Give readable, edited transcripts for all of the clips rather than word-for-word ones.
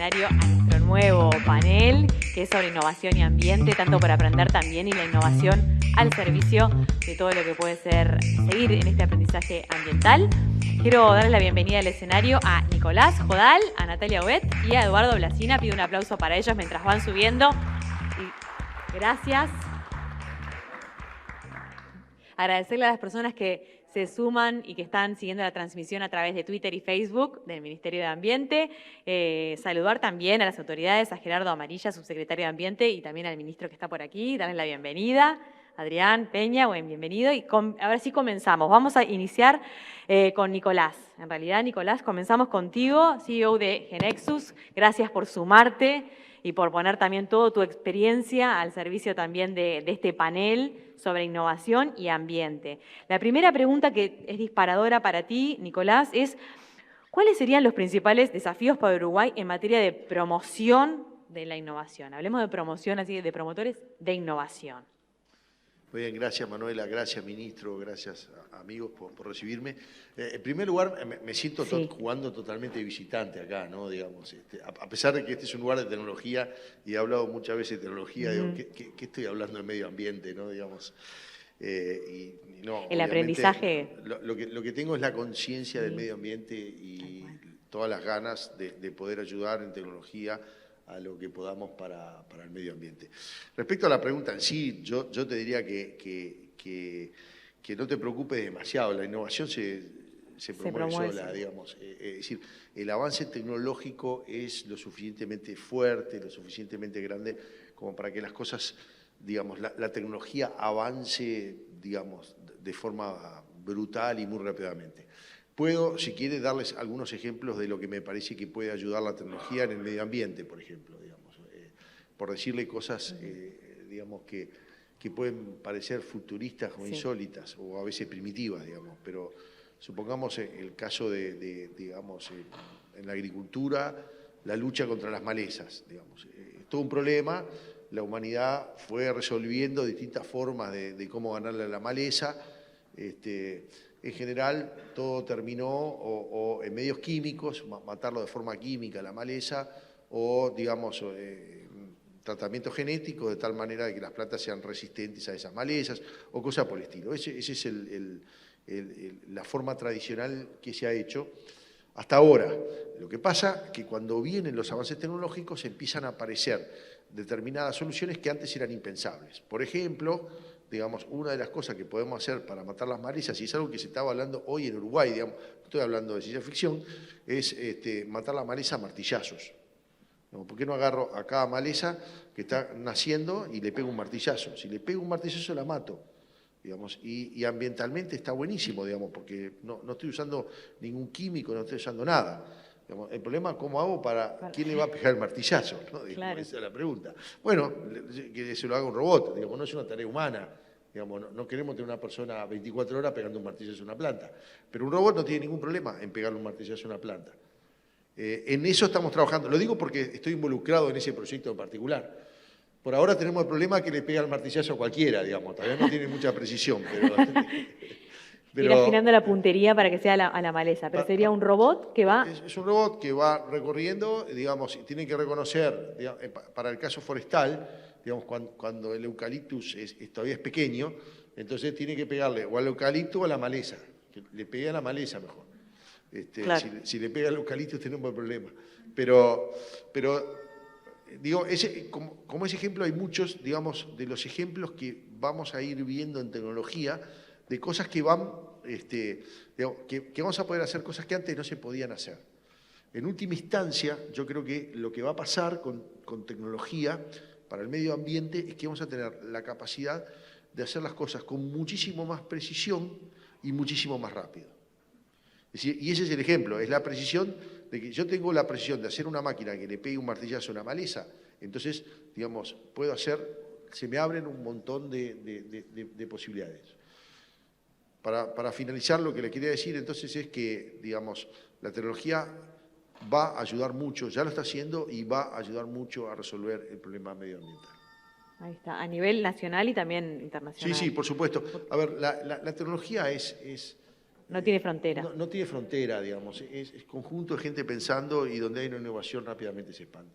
escenario a nuestro nuevo panel, que es sobre innovación y ambiente, tanto para aprender también y la innovación al servicio de todo lo que puede ser seguir en este aprendizaje ambiental. Quiero darle la bienvenida al escenario a Nicolás Jodal, a Natalia Huet y a Eduardo Blasina. Pido un aplauso para ellos mientras van subiendo. Y gracias. Agradecerle a las personas que se suman y que están siguiendo la transmisión a través de Twitter y Facebook del Ministerio de Ambiente. Saludar también a las autoridades, a Gerardo Amarilla, subsecretario de Ambiente, y también al ministro que está por aquí, darles la bienvenida. Adrián Peña, buen bienvenido. Y ahora sí comenzamos. Vamos a iniciar con Nicolás. En realidad, Nicolás, comenzamos contigo, CEO de Genexus. Gracias por sumarte y por poner también toda tu experiencia al servicio también de este panel sobre innovación y ambiente. La primera pregunta que es disparadora para ti, Nicolás, es ¿cuáles serían los principales desafíos para Uruguay en materia de promoción de la innovación? Hablemos de promoción, así de promotores de innovación. Muy bien, gracias Manuela, gracias ministro, gracias amigos por recibirme. En primer lugar, me siento jugando totalmente de visitante acá, ¿no? Digamos, a pesar de que este es un lugar de tecnología y he hablado muchas veces de tecnología, digo, ¿qué estoy hablando de medio ambiente, ¿no? Digamos, no, el aprendizaje. Lo que tengo es la conciencia del medio ambiente y todas las ganas de poder ayudar en tecnología a lo que podamos para el medio ambiente. Respecto a la pregunta en sí, yo te diría que no te preocupes demasiado, la innovación se promueve sola, digamos. Es decir, el avance tecnológico es lo suficientemente fuerte, lo suficientemente grande como para que las cosas, digamos, la tecnología avance, digamos, de forma brutal y muy rápidamente. Puedo, si quiere, darles algunos ejemplos de lo que me parece que puede ayudar la tecnología en el medio ambiente, por ejemplo, digamos, por decirle cosas, digamos, que pueden parecer futuristas o insólitas o a veces primitivas, digamos, pero supongamos el caso digamos, en la agricultura, la lucha contra las malezas, digamos, es todo un problema, la humanidad fue resolviendo distintas formas de cómo ganarle a la maleza. En general, todo terminó o en medios químicos, matarlo de forma química la maleza, o, digamos, tratamiento genético de tal manera de que las plantas sean resistentes a esas malezas, o cosas por el estilo. Esa es la forma tradicional que se ha hecho hasta ahora. Lo que pasa es que cuando vienen los avances tecnológicos empiezan a aparecer determinadas soluciones que antes eran impensables. Por ejemplo, digamos, una de las cosas que podemos hacer para matar las malezas, y es algo que se estaba hablando hoy en Uruguay, digamos, estoy hablando de ciencia ficción, es matar la maleza a martillazos. ¿Por qué no agarro a cada maleza que está naciendo y le pego un martillazo? Si le pego un martillazo la mato, digamos, y ambientalmente está buenísimo, digamos, porque no estoy usando ningún químico, no estoy usando nada. Digamos, el problema es cómo hago quién le va a pegar el martillazo, ¿no? Claro. Esa es la pregunta. Bueno, que se lo haga un robot, digamos, no es una tarea humana. Digamos, no queremos tener una persona 24 horas pegando un martillazo a una planta, pero un robot no tiene ningún problema en pegarle un martillazo a una planta. En eso estamos trabajando, lo digo porque estoy involucrado en ese proyecto en particular. Por ahora tenemos el problema que le pega el martillazo a cualquiera, digamos, todavía no tiene mucha precisión, pero ir afinando la puntería para que sea a la maleza, pero sería un robot que va... Es un robot que va recorriendo, digamos, tiene que reconocer, digamos, para el caso forestal, digamos, cuando el eucaliptus todavía es pequeño, entonces tiene que pegarle o al eucalipto o a la maleza, que le pegue a la maleza mejor. Claro. Si le pega al eucaliptus tenemos el problema. Pero digo, como ese ejemplo hay muchos, digamos, de los ejemplos que vamos a ir viendo en tecnología, de cosas que van, digamos, que vamos a poder hacer cosas que antes no se podían hacer. En última instancia, yo creo que lo que va a pasar con tecnología para el medio ambiente es que vamos a tener la capacidad de hacer las cosas con muchísimo más precisión y muchísimo más rápido. Es decir, y ese es el ejemplo, es la precisión de que yo tengo la precisión de hacer una máquina que le pegue un martillazo a una maleza, entonces, digamos, se me abren un montón de posibilidades. Para finalizar, lo que le quería decir entonces es que, digamos, la tecnología va a ayudar mucho, ya lo está haciendo y va a ayudar mucho a resolver el problema medioambiental. Ahí está, a nivel nacional y también internacional. Sí, por supuesto. A ver, la tecnología es No tiene frontera. No tiene frontera, digamos. Es conjunto de gente pensando y donde hay una innovación rápidamente se expande.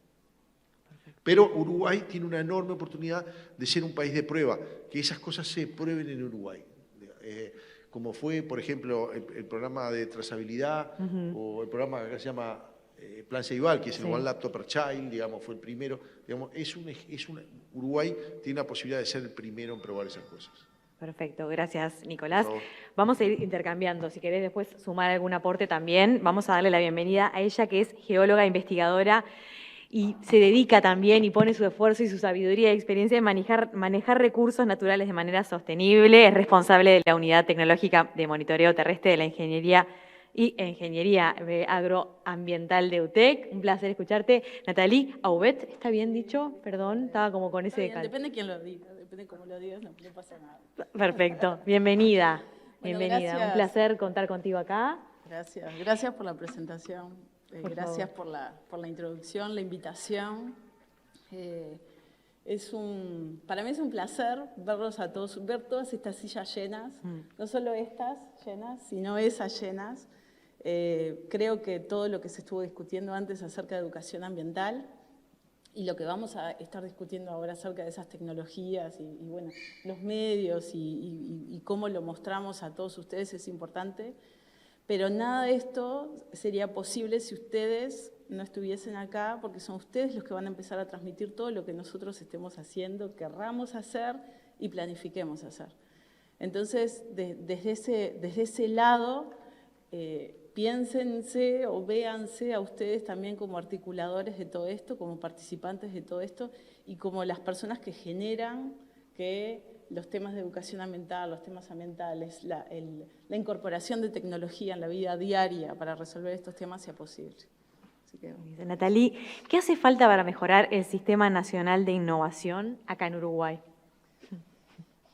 Pero Uruguay tiene una enorme oportunidad de ser un país de prueba, que esas cosas se prueben en Uruguay. Como fue, por ejemplo, el programa de trazabilidad o el programa que se llama Plan Ceibal, que es el One Laptop per Child, digamos, fue el primero. Digamos, Uruguay tiene la posibilidad de ser el primero en probar esas cosas. Perfecto, gracias Nicolás. Vamos a ir intercambiando, si querés después sumar algún aporte también. Vamos a darle la bienvenida a ella, que es geóloga, investigadora, y se dedica también y pone su esfuerzo y su sabiduría y experiencia en manejar recursos naturales de manera sostenible. Es responsable de la Unidad Tecnológica de Monitoreo Terrestre de la Ingeniería Agroambiental de UTEC. Un placer escucharte. Nathalie Aubet, ¿está bien dicho? Perdón, estaba como con ese... Depende de quién lo diga, depende de cómo lo digas, no pasa nada. Perfecto, bienvenida. Bueno, bienvenida. Gracias. Un placer contar contigo acá. Gracias por la presentación. Gracias por la introducción, la invitación. Para mí es un placer verlos a todos, ver todas estas sillas llenas, no solo estas llenas, sino esas llenas. Creo que todo lo que se estuvo discutiendo antes acerca de educación ambiental y lo que vamos a estar discutiendo ahora acerca de esas tecnologías y bueno, los medios y cómo lo mostramos a todos ustedes es importante. Pero nada de esto sería posible si ustedes no estuviesen acá, porque son ustedes los que van a empezar a transmitir todo lo que nosotros estemos haciendo, querramos hacer y planifiquemos hacer. Entonces, desde ese lado, piénsense o véanse a ustedes también como articuladores de todo esto, como participantes de todo esto y como las personas que generan que los temas de educación ambiental, los temas ambientales, la incorporación de tecnología en la vida diaria para resolver estos temas sea posible. Así que, Nathalie, ¿qué hace falta para mejorar el Sistema Nacional de Innovación acá en Uruguay?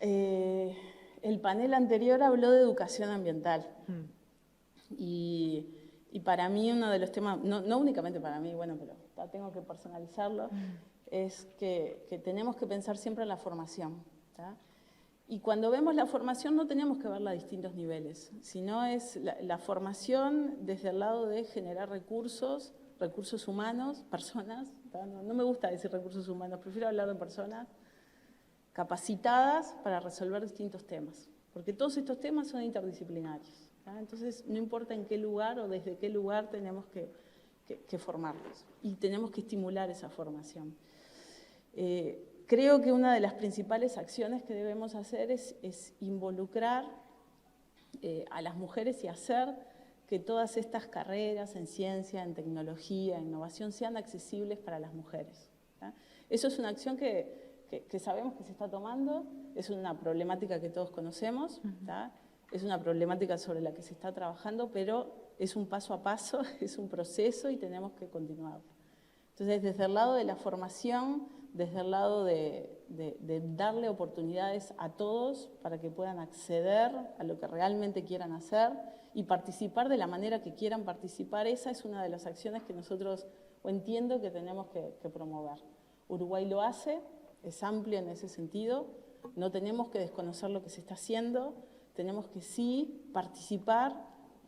El panel anterior habló de educación ambiental. Y para mí uno de los temas, no únicamente para mí, bueno, pero tengo que personalizarlo, es que tenemos que pensar siempre en la formación. ¿Tá? Y cuando vemos la formación no tenemos que verla a distintos niveles, sino es la formación desde el lado de generar recursos humanos, personas, no me gusta decir recursos humanos, prefiero hablar de personas capacitadas para resolver distintos temas, porque todos estos temas son interdisciplinarios. ¿Tá? Entonces no importa en qué lugar o desde qué lugar tenemos que formarlos y tenemos que estimular esa formación. Creo que una de las principales acciones que debemos hacer es involucrar a las mujeres y hacer que todas estas carreras en ciencia, en tecnología, en innovación sean accesibles para las mujeres. ¿Tá? Eso es una acción que sabemos que se está tomando, es una problemática que todos conocemos, ¿tá? Es una problemática sobre la que se está trabajando, pero es un paso a paso, es un proceso y tenemos que continuarlo. Entonces, desde el lado de la formación, desde el lado de darle oportunidades a todos para que puedan acceder a lo que realmente quieran hacer y participar de la manera que quieran participar, esa es una de las acciones que nosotros, o entiendo que tenemos que promover. Uruguay lo hace, es amplio en ese sentido, no tenemos que desconocer lo que se está haciendo, tenemos que sí participar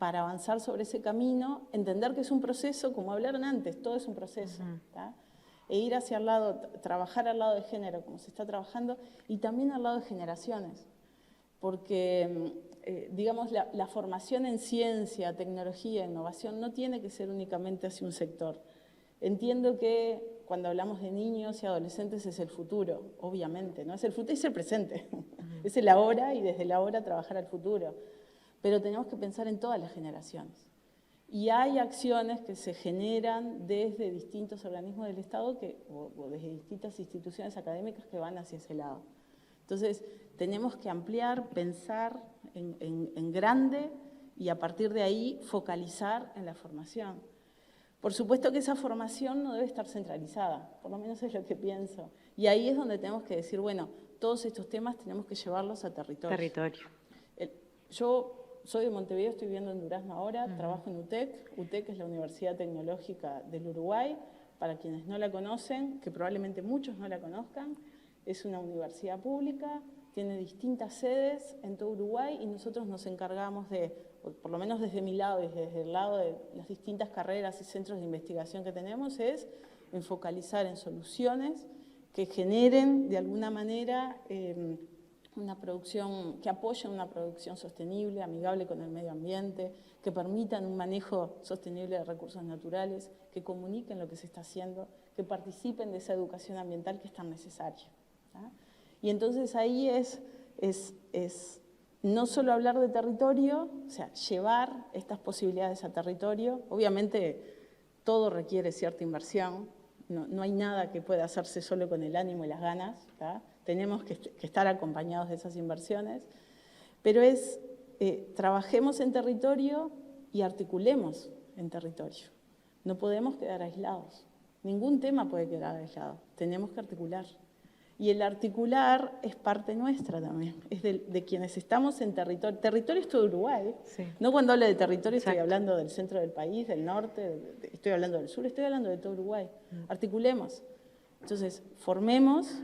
para avanzar sobre ese camino, entender que es un proceso, como hablaron antes, todo es un proceso, ¿tá? E ir hacia el lado, trabajar al lado de género, como se está trabajando, y también al lado de generaciones. Porque, digamos, la formación en ciencia, tecnología, innovación, no tiene que ser únicamente hacia un sector. Entiendo que cuando hablamos de niños y adolescentes es el futuro, obviamente, ¿no? Es el futuro, es el presente, es el ahora y desde el ahora trabajar al futuro. Pero tenemos que pensar en todas las generaciones. Y hay acciones que se generan desde distintos organismos del Estado o desde distintas instituciones académicas que van hacia ese lado. Entonces, tenemos que ampliar, pensar en grande y a partir de ahí focalizar en la formación. Por supuesto que esa formación no debe estar centralizada, por lo menos es lo que pienso. Y ahí es donde tenemos que decir, bueno, todos estos temas tenemos que llevarlos a territorio. Yo soy de Montevideo, estoy viviendo en Durazno ahora, trabajo en UTEC. UTEC es la Universidad Tecnológica del Uruguay. Para quienes no la conocen, que probablemente muchos no la conozcan, es una universidad pública, tiene distintas sedes en todo Uruguay y nosotros nos encargamos de, por lo menos desde mi lado y desde el lado de las distintas carreras y centros de investigación que tenemos, es en focalizar en soluciones que generen de alguna manera una producción, que apoyen una producción sostenible, amigable con el medio ambiente, que permitan un manejo sostenible de recursos naturales, que comuniquen lo que se está haciendo, que participen de esa educación ambiental que es tan necesaria, ¿tá? Y entonces ahí es no solo hablar de territorio, o sea, llevar estas posibilidades a territorio. Obviamente todo requiere cierta inversión, no hay nada que pueda hacerse solo con el ánimo y las ganas, ¿tá? Tenemos que estar acompañados de esas inversiones, pero trabajemos en territorio y articulemos en territorio. No podemos quedar aislados, ningún tema puede quedar aislado, tenemos que articular. Y el articular es parte nuestra también, es de quienes estamos en territorio. Territorio es todo Uruguay. Sí. No cuando hablo de territorio estoy hablando del centro del país, del norte, estoy hablando del sur, estoy hablando de todo Uruguay. Articulemos. Entonces, formemos,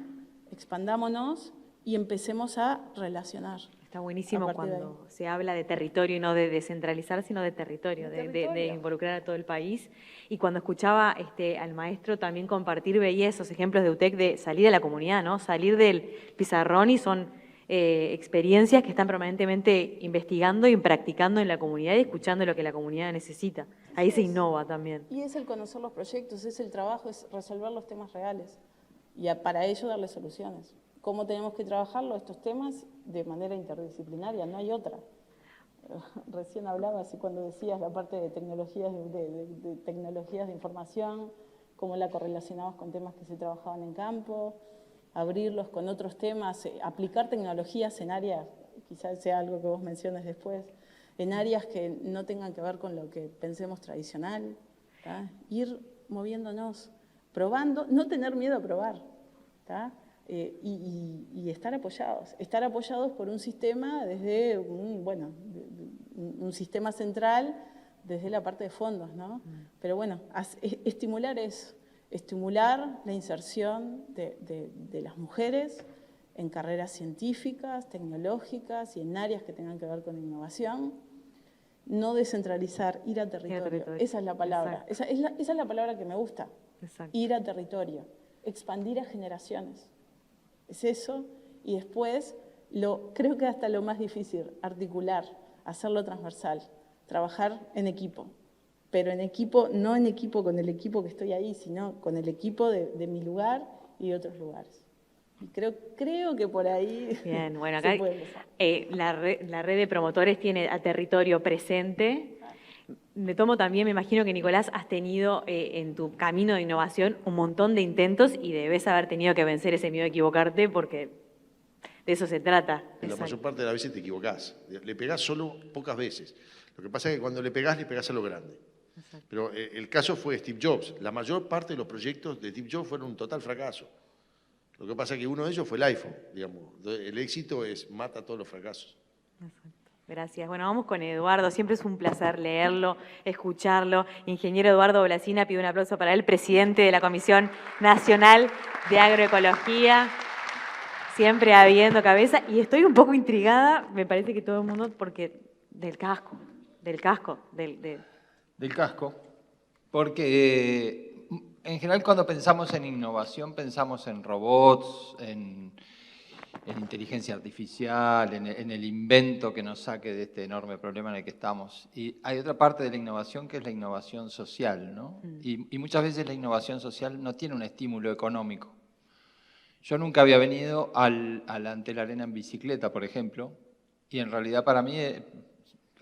expandámonos y empecemos a relacionar. Está buenísimo cuando se habla de territorio y no de descentralizar, sino de territorio, de involucrar a todo el país. Y cuando escuchaba al maestro también compartir, veía esos ejemplos de UTEC de salir de la comunidad, ¿no? Salir del pizarrón, y son experiencias que están permanentemente investigando y practicando en la comunidad y escuchando lo que la comunidad necesita. Ahí se innova también. Y es el conocer los proyectos, es el trabajo, es resolver los temas reales y para ello darle soluciones. ¿Cómo tenemos que trabajarlo estos temas? De manera interdisciplinaria, no hay otra. Recién hablabas y cuando decías la parte de tecnologías de tecnologías de información, cómo la correlacionamos con temas que se trabajaban en campo, abrirlos con otros temas, aplicar tecnologías en áreas, quizás sea algo que vos menciones después, en áreas que no tengan que ver con lo que pensemos tradicional, ¿tá? Ir moviéndonos, probando, no tener miedo a probar, ¿tá? Y estar apoyados por un sistema desde un sistema central desde la parte de fondos, ¿no? Pero bueno, estimular la inserción de las mujeres en carreras científicas, tecnológicas y en áreas que tengan que ver con innovación. No descentralizar, ir a territorio. Esa es la palabra. Esa es la palabra que me gusta. Exacto. Ir a territorio, expandir a generaciones. Es eso, y después, creo que hasta lo más difícil, articular, hacerlo transversal, trabajar en equipo, pero en equipo, no en equipo con el equipo que estoy ahí, sino con el equipo de mi lugar y de otros lugares. Y creo que por ahí. Bien, bueno, acá la red de promotores tiene a territorio presente. Me tomo también, me imagino que Nicolás, has tenido en tu camino de innovación un montón de intentos y debes haber tenido que vencer ese miedo a equivocarte, porque de eso se trata. La mayor parte de las veces te equivocás. Le pegás solo pocas veces. Lo que pasa es que cuando le pegás a lo grande. Exacto. Pero el caso fue Steve Jobs. La mayor parte de los proyectos de Steve Jobs fueron un total fracaso. Lo que pasa es que uno de ellos fue el iPhone, digamos. El éxito mata todos los fracasos. Exacto. Gracias. Bueno, vamos con Eduardo. Siempre es un placer leerlo, escucharlo. Ingeniero Eduardo Blasina, pido un aplauso para él, presidente de la Comisión Nacional de Agroecología. Siempre habiendo cabeza. Y estoy un poco intrigada, me parece que todo el mundo, porque del casco. Del casco, porque en general cuando pensamos en innovación pensamos en robots, en inteligencia artificial, en el invento que nos saque de este enorme problema en el que estamos. Y hay otra parte de la innovación que es la innovación social, ¿no? Y muchas veces la innovación social no tiene un estímulo económico. Yo nunca había venido ante la arena en bicicleta, por ejemplo, y en realidad para mí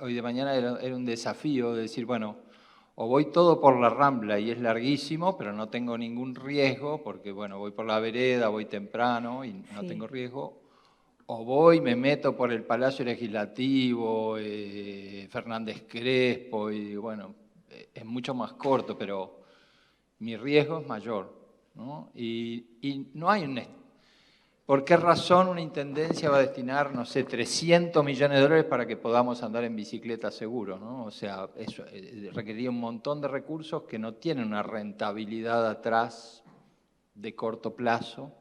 hoy de mañana era un desafío de decir, bueno, o voy todo por la Rambla y es larguísimo, pero no tengo ningún riesgo, porque bueno, voy por la vereda, voy temprano y no tengo riesgo, o voy, me meto por el Palacio Legislativo, Fernández Crespo, y bueno, es mucho más corto, pero mi riesgo es mayor, ¿no? Y no hay ¿por qué razón una intendencia va a destinar, no sé, 300 millones de dólares para que podamos andar en bicicleta seguro, ¿no? O sea, eso requeriría un montón de recursos que no tienen una rentabilidad atrás de corto plazo.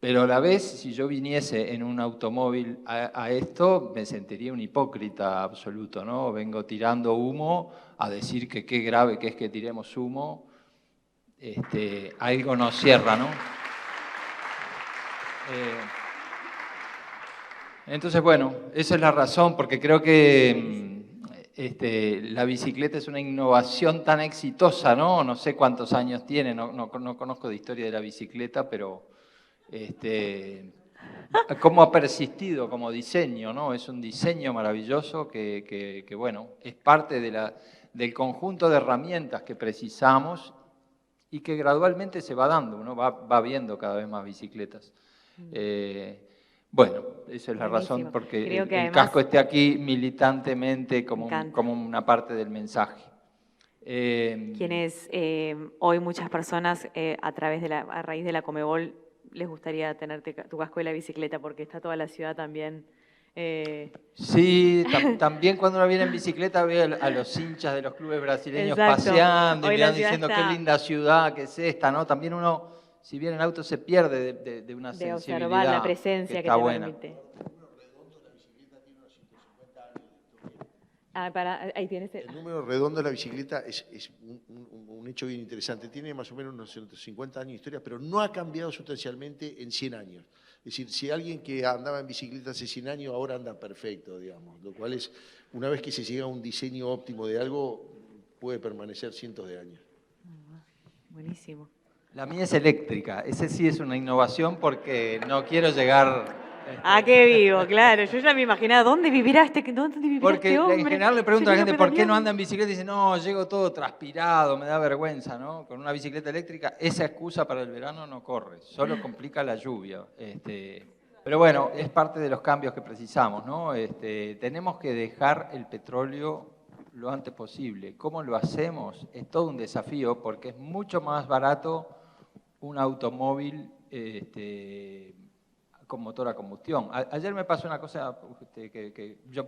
Pero a la vez, si yo viniese en un automóvil a esto, me sentiría un hipócrita absoluto, ¿no? Vengo tirando humo a decir que qué grave que es que tiremos humo. Algo nos cierra, ¿no? Entonces, bueno, esa es la razón, porque creo que la bicicleta es una innovación tan exitosa, ¿no? No sé cuántos años tiene, no conozco de historia de la bicicleta, pero cómo ha persistido como diseño, ¿no? Es un diseño maravilloso que bueno, es parte del conjunto de herramientas que precisamos y que gradualmente se va dando, uno va viendo cada vez más bicicletas. Bueno, esa es la razón porque Creo que el además, casco esté aquí militantemente como una parte del mensaje. Quienes hoy muchas personas a raíz de la Comebol les gustaría tener tu casco de la bicicleta porque está toda la ciudad también. Sí, también cuando uno viene en bicicleta ve a los hinchas de los clubes brasileños Exacto. paseando Hoy y la van ciudad diciendo está- qué linda ciudad que es esta, ¿no? También uno, si viene en auto, se pierde de una de observar sensibilidad la presencia que está te buena. permite. Ahí tienes El número redondo de la bicicleta es un hecho bien interesante. Tiene más o menos unos 150 años de historia, pero no ha cambiado sustancialmente en 100 años. Es decir, si alguien que andaba en bicicleta hace 100 años, ahora anda perfecto, digamos. Lo cual es, una vez que se llega a un diseño óptimo de algo, puede permanecer cientos de años. Buenísimo. La mía es eléctrica, ese sí es una innovación porque no quiero llegar... Ah, qué vivo, claro. Yo ya me imaginaba, ¿dónde vivirá este Porque hombre? en general le pregunto a la Yo gente digo, por qué no pedaleando. anda en bicicleta y dice, no, llego todo transpirado, me da vergüenza, ¿no? Con una bicicleta eléctrica, esa excusa para el verano no corre, solo complica la lluvia. Pero bueno, es parte de los cambios que precisamos, ¿no? Tenemos que dejar el petróleo lo antes posible. ¿Cómo lo hacemos? Es todo un desafío porque es mucho más barato un automóvil con motor a combustión. Ayer me pasó una cosa que yo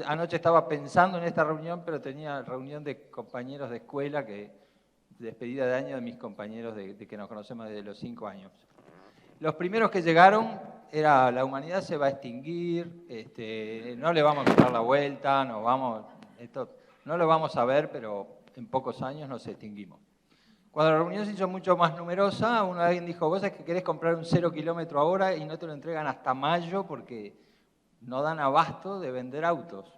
anoche estaba pensando en esta reunión, pero tenía reunión de compañeros de escuela, despedida de año de mis compañeros de que nos conocemos desde los 5 años. Los primeros que llegaron era la humanidad se va a extinguir, no le vamos a dar la vuelta, no lo vamos a ver, pero en pocos años nos extinguimos. Cuando la reunión se hizo mucho más numerosa, alguien dijo, vos es que querés comprar un 0 kilómetro ahora y no te lo entregan hasta mayo porque no dan abasto de vender autos.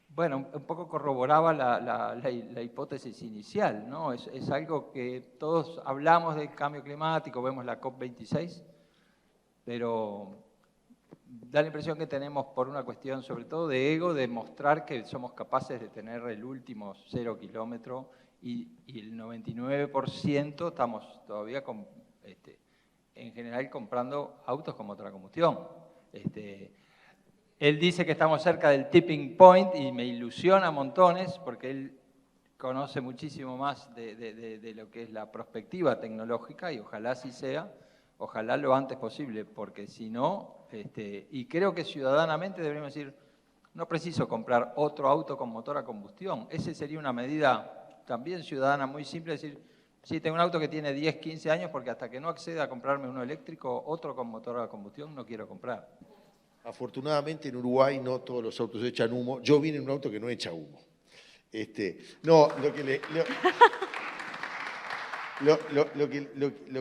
Bueno, un poco corroboraba la hipótesis inicial, ¿no? Es algo que todos hablamos del cambio climático, vemos la COP26, pero da la impresión que tenemos por una cuestión sobre todo de ego, de mostrar que somos capaces de tener el último 0 kilómetro y el 99% estamos todavía en general comprando autos con motor a combustión. Él dice que estamos cerca del tipping point y me ilusiona montones porque él conoce muchísimo más de lo que es la perspectiva tecnológica y ojalá así sea, ojalá lo antes posible, porque si no, y creo que ciudadanamente deberíamos decir, no preciso comprar otro auto con motor a combustión. Esa sería una medida también ciudadana muy simple, decir, sí, tengo un auto que tiene 10, 15 años porque hasta que no acceda a comprarme uno eléctrico, otro con motor a combustión no quiero comprar. Afortunadamente en Uruguay no todos los autos echan humo. Yo vine en un auto que no echa humo. No, lo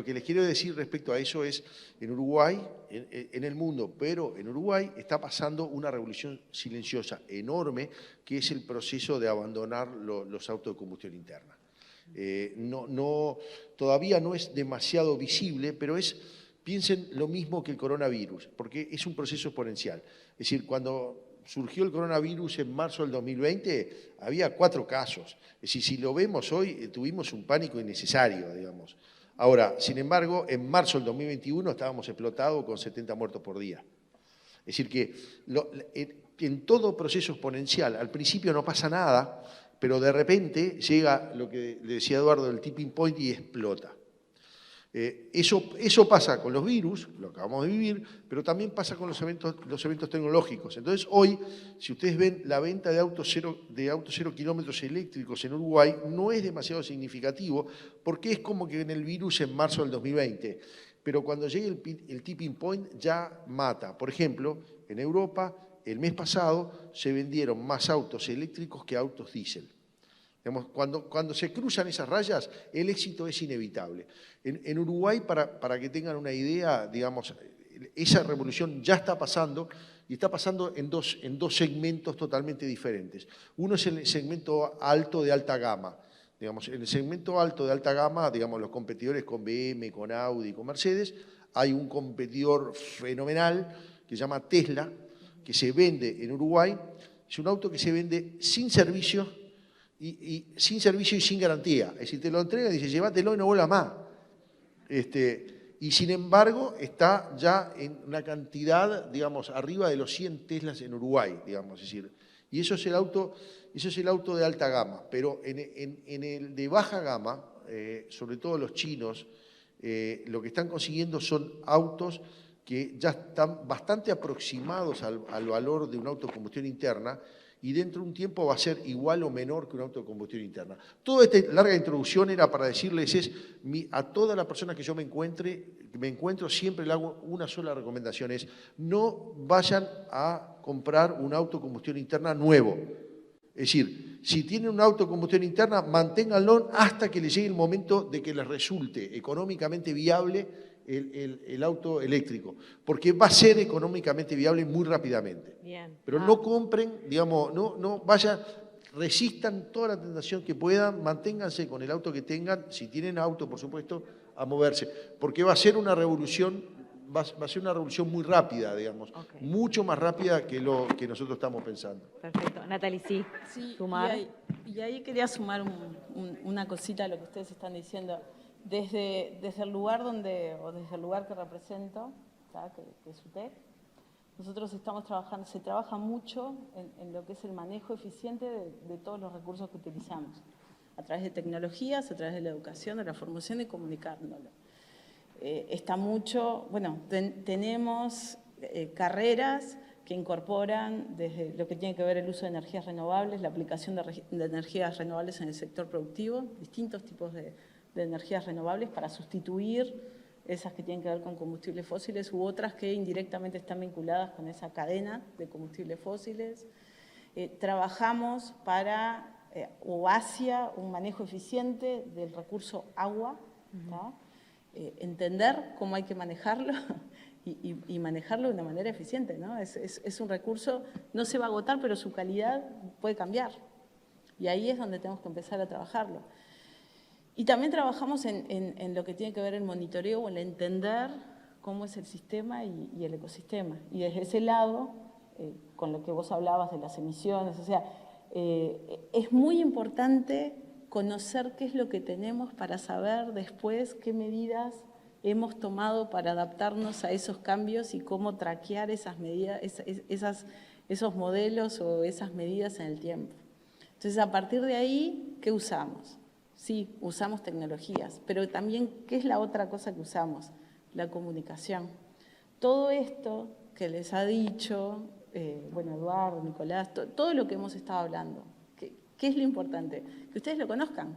que les quiero decir respecto a eso es, en Uruguay, en el mundo, pero en Uruguay está pasando una revolución silenciosa enorme, que es el proceso de abandonar los autos de combustión interna. Todavía no es demasiado visible, pero piensen lo mismo que el coronavirus, porque es un proceso exponencial. Es decir, cuando surgió el coronavirus en marzo del 2020, había 4 casos. Es decir, si lo vemos hoy, tuvimos un pánico innecesario, digamos. Ahora, sin embargo, en marzo del 2021 estábamos explotados con 70 muertos por día. Es decir, que en todo proceso exponencial, al principio no pasa nada, pero de repente llega lo que le decía Eduardo, el tipping point y explota. Eso pasa con los virus, lo acabamos de vivir, pero también pasa con los eventos tecnológicos. Entonces, hoy, si ustedes ven la venta de autos 0 kilómetros eléctricos en Uruguay, no es demasiado significativo, porque es como que en el virus en marzo del 2020. pero cuando llegue el tipping point ya mata. Por ejemplo, en Europa, el mes pasado se vendieron más autos eléctricos que autos diésel. Digamos, cuando se cruzan esas rayas, el éxito es inevitable. En Uruguay, para que tengan una idea, digamos, esa revolución ya está pasando, y está pasando en dos segmentos totalmente diferentes. Uno es el segmento alto de alta gama. Digamos, en el segmento alto de alta gama, digamos, los competidores con BM, con Audi, con Mercedes, hay un competidor fenomenal que se llama Tesla, que se vende en Uruguay. Es un auto que se vende sin servicio y sin garantía. Es decir, te lo entrega y dice, llévatelo y no vuelva más. Y sin embargo, está ya en una cantidad, digamos, arriba de los 100 Teslas en Uruguay, digamos, es decir. Y eso es el auto de alta gama. Pero en el de baja gama, sobre todo los chinos, lo que están consiguiendo son autos que ya están bastante aproximados al valor de un auto de combustión interna, y dentro de un tiempo va a ser igual o menor que un auto de combustión interna. Toda esta larga introducción era para decirles a todas las personas que yo me encuentro, siempre le hago una sola recomendación, es no vayan a comprar un auto de combustión interna nuevo. Es decir, si tienen un auto de combustión interna, manténganlo hasta que les llegue el momento de que les resulte económicamente viable el auto eléctrico, porque va a ser económicamente viable muy rápidamente. Bien. Pero no compren, digamos, no vayan, resistan toda la tentación que puedan, manténganse con el auto que tengan, si tienen auto, por supuesto, a moverse, porque va a ser una revolución, va a ser una revolución muy rápida, digamos, mucho más rápida que lo que nosotros estamos pensando. Perfecto. Natalie, sí. Sumar. Y ahí quería sumar una cosita a lo que ustedes están diciendo. Desde el lugar desde el lugar que represento, que es UTEC, nosotros estamos trabajando, se trabaja mucho en lo que es el manejo eficiente de todos los recursos que utilizamos, a través de tecnologías, a través de la educación, de la formación y comunicándolo. Está mucho, bueno, tenemos carreras que incorporan desde lo que tiene que ver el uso de energías renovables, la aplicación de energías renovables en el sector productivo, distintos tipos de energías renovables para sustituir esas que tienen que ver con combustibles fósiles u otras que indirectamente están vinculadas con esa cadena de combustibles fósiles. Trabajamos para o hacia un manejo eficiente del recurso agua, entender cómo hay que manejarlo y manejarlo de una manera eficiente, ¿no? Es un recurso, no se va a agotar, pero su calidad puede cambiar. Y ahí es donde tenemos que empezar a trabajarlo. Y también trabajamos en lo que tiene que ver el monitoreo o el entender cómo es el sistema y el ecosistema. Y desde ese lado, con lo que vos hablabas de las emisiones, o sea, es muy importante conocer qué es lo que tenemos para saber después qué medidas hemos tomado para adaptarnos a esos cambios y cómo traquear esas medidas, esos modelos o esas medidas en el tiempo. Entonces, a partir de ahí, ¿qué usamos? Sí, usamos tecnologías, pero también, ¿qué es la otra cosa que usamos? La comunicación. Todo esto que les ha dicho, bueno, Eduardo, Nicolás, todo lo que hemos estado hablando, ¿qué es lo importante? Que ustedes lo conozcan.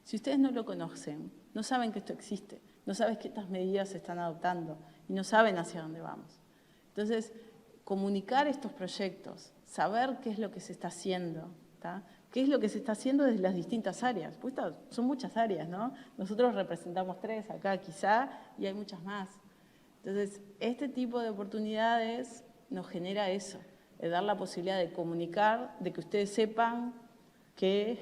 Si ustedes no lo conocen, no saben que esto existe, no saben que estas medidas se están adoptando y no saben hacia dónde vamos. Entonces, comunicar estos proyectos, saber qué es lo que se está haciendo, ¿tá? ¿Qué es lo que se está haciendo desde las distintas áreas? Pues son muchas áreas, ¿no? Nosotros representamos 3 acá quizá y hay muchas más. Entonces, este tipo de oportunidades nos genera eso, de dar la posibilidad de comunicar, de que ustedes sepan que